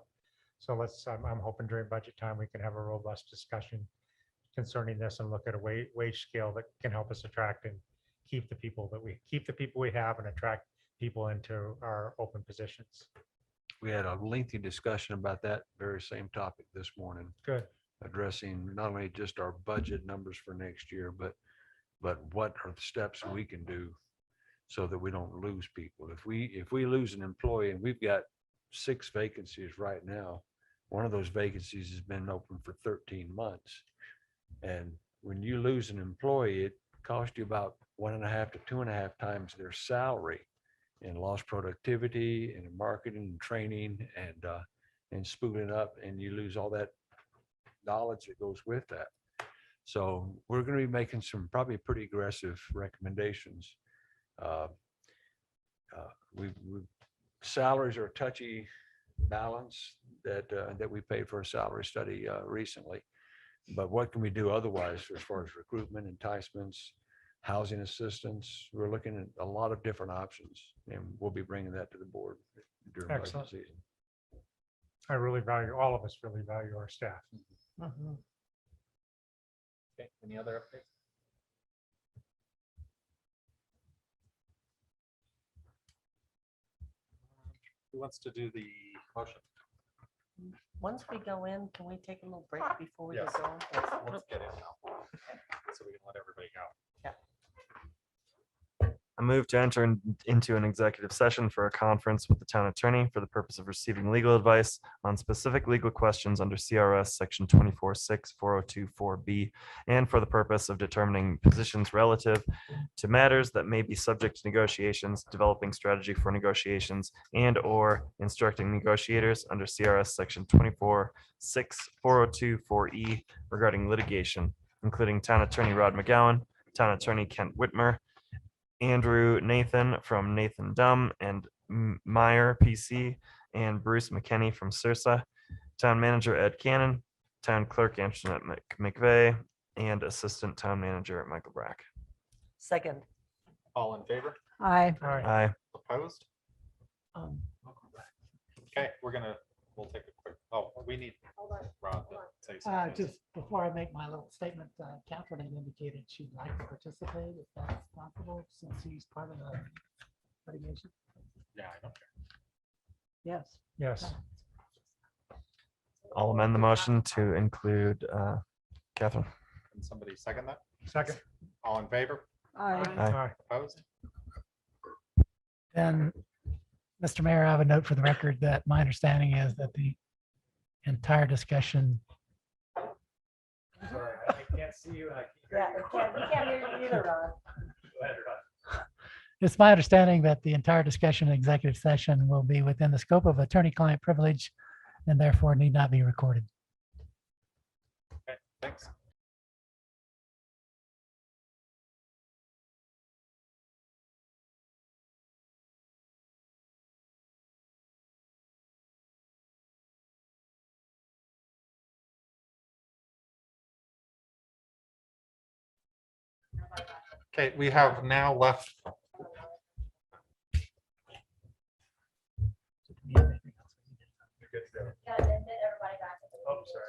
Speaker 3: I'm hoping during budget time, we can have a robust discussion concerning this and look at a wage scale that can help us attract and keep the people we have and attract people into our open positions.
Speaker 11: We had a lengthy discussion about that very same topic this morning.
Speaker 3: Good.
Speaker 11: Addressing not only just our budget numbers for next year, but what are the steps we can do so that we don't lose people. If we lose an employee, and we've got 6 vacancies right now, one of those vacancies has been open for 13 months. And when you lose an employee, it costs you about 1.5 to 2.5 times their salary in lost productivity and in marketing and training and spooling up, and you lose all that knowledge that goes with that. So we're going to be making some probably pretty aggressive recommendations. Salaries are a touchy balance that we paid for a salary study recently. But what can we do otherwise as far as recruitment, enticements, housing assistance? We're looking at a lot of different options, and we'll be bringing that to the board during budget
Speaker 3: Excellent.
Speaker 11: season.
Speaker 3: I really value, all of us really value our staff.
Speaker 1: Okay, any other updates? Who wants to do the motion?
Speaker 2: Once we go in, can we take a little break before we
Speaker 1: Yes.
Speaker 2: go?
Speaker 1: Let's get in now, so we can let everybody go.
Speaker 14: I move to enter into an executive session for a conference with the town attorney for the purpose of receiving legal advice on specific legal questions under CRS section 24.6.4024B, and for the purpose of determining positions relative to matters that may be subject to negotiations, developing strategy for negotiations, and or instructing negotiators under CRS section 24.6.4024E regarding litigation, including town attorney Rod McGowan, town attorney Kent Whitmer, Andrew Nathan from Nathan Dumb and Meyer PC, and Bruce McKenney from Sursa, town manager Ed Cannon, town clerk Antoinette McVeigh, and assistant town manager Michael Brack.
Speaker 2: Second.
Speaker 1: All in favor?
Speaker 4: Aye.
Speaker 14: Aye.
Speaker 1: Opposed? Okay, we'll take a quick, we need Rod to say something.
Speaker 15: Just before I make my little statement, Catherine had indicated she'd like to participate if that's possible, since he's part of the litigation.
Speaker 1: Yeah, I don't care.
Speaker 15: Yes.
Speaker 3: Yes.
Speaker 14: I'll amend the motion to include Catherine.
Speaker 1: Can somebody second that?
Speaker 3: Second.
Speaker 1: All in favor?
Speaker 4: Aye.
Speaker 3: Aye.
Speaker 1: Opposed?
Speaker 15: Then, Mr. Mayor, I have a note for the record that my understanding is that the entire discussion.
Speaker 3: Sorry, I can't see you.
Speaker 2: We can't hear you either, Ron.
Speaker 15: It's my understanding that the entire discussion in executive session will be within the scope of attorney-client privilege and therefore need not be recorded.
Speaker 1: Okay, thanks. Okay, we have now left.
Speaker 3: Oh, sorry.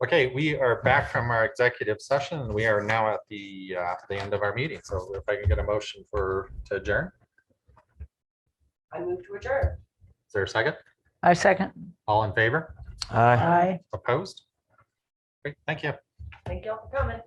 Speaker 1: Okay, we are back from our executive session and we are now at the end of our meeting. So if I can get a motion to adjourn.
Speaker 2: I move to adjourn.
Speaker 1: Is there a second?
Speaker 4: I second.
Speaker 1: All in favor?
Speaker 14: Aye.
Speaker 4: Aye.
Speaker 1: Opposed? Great, thank you.
Speaker 2: Thank you all for coming.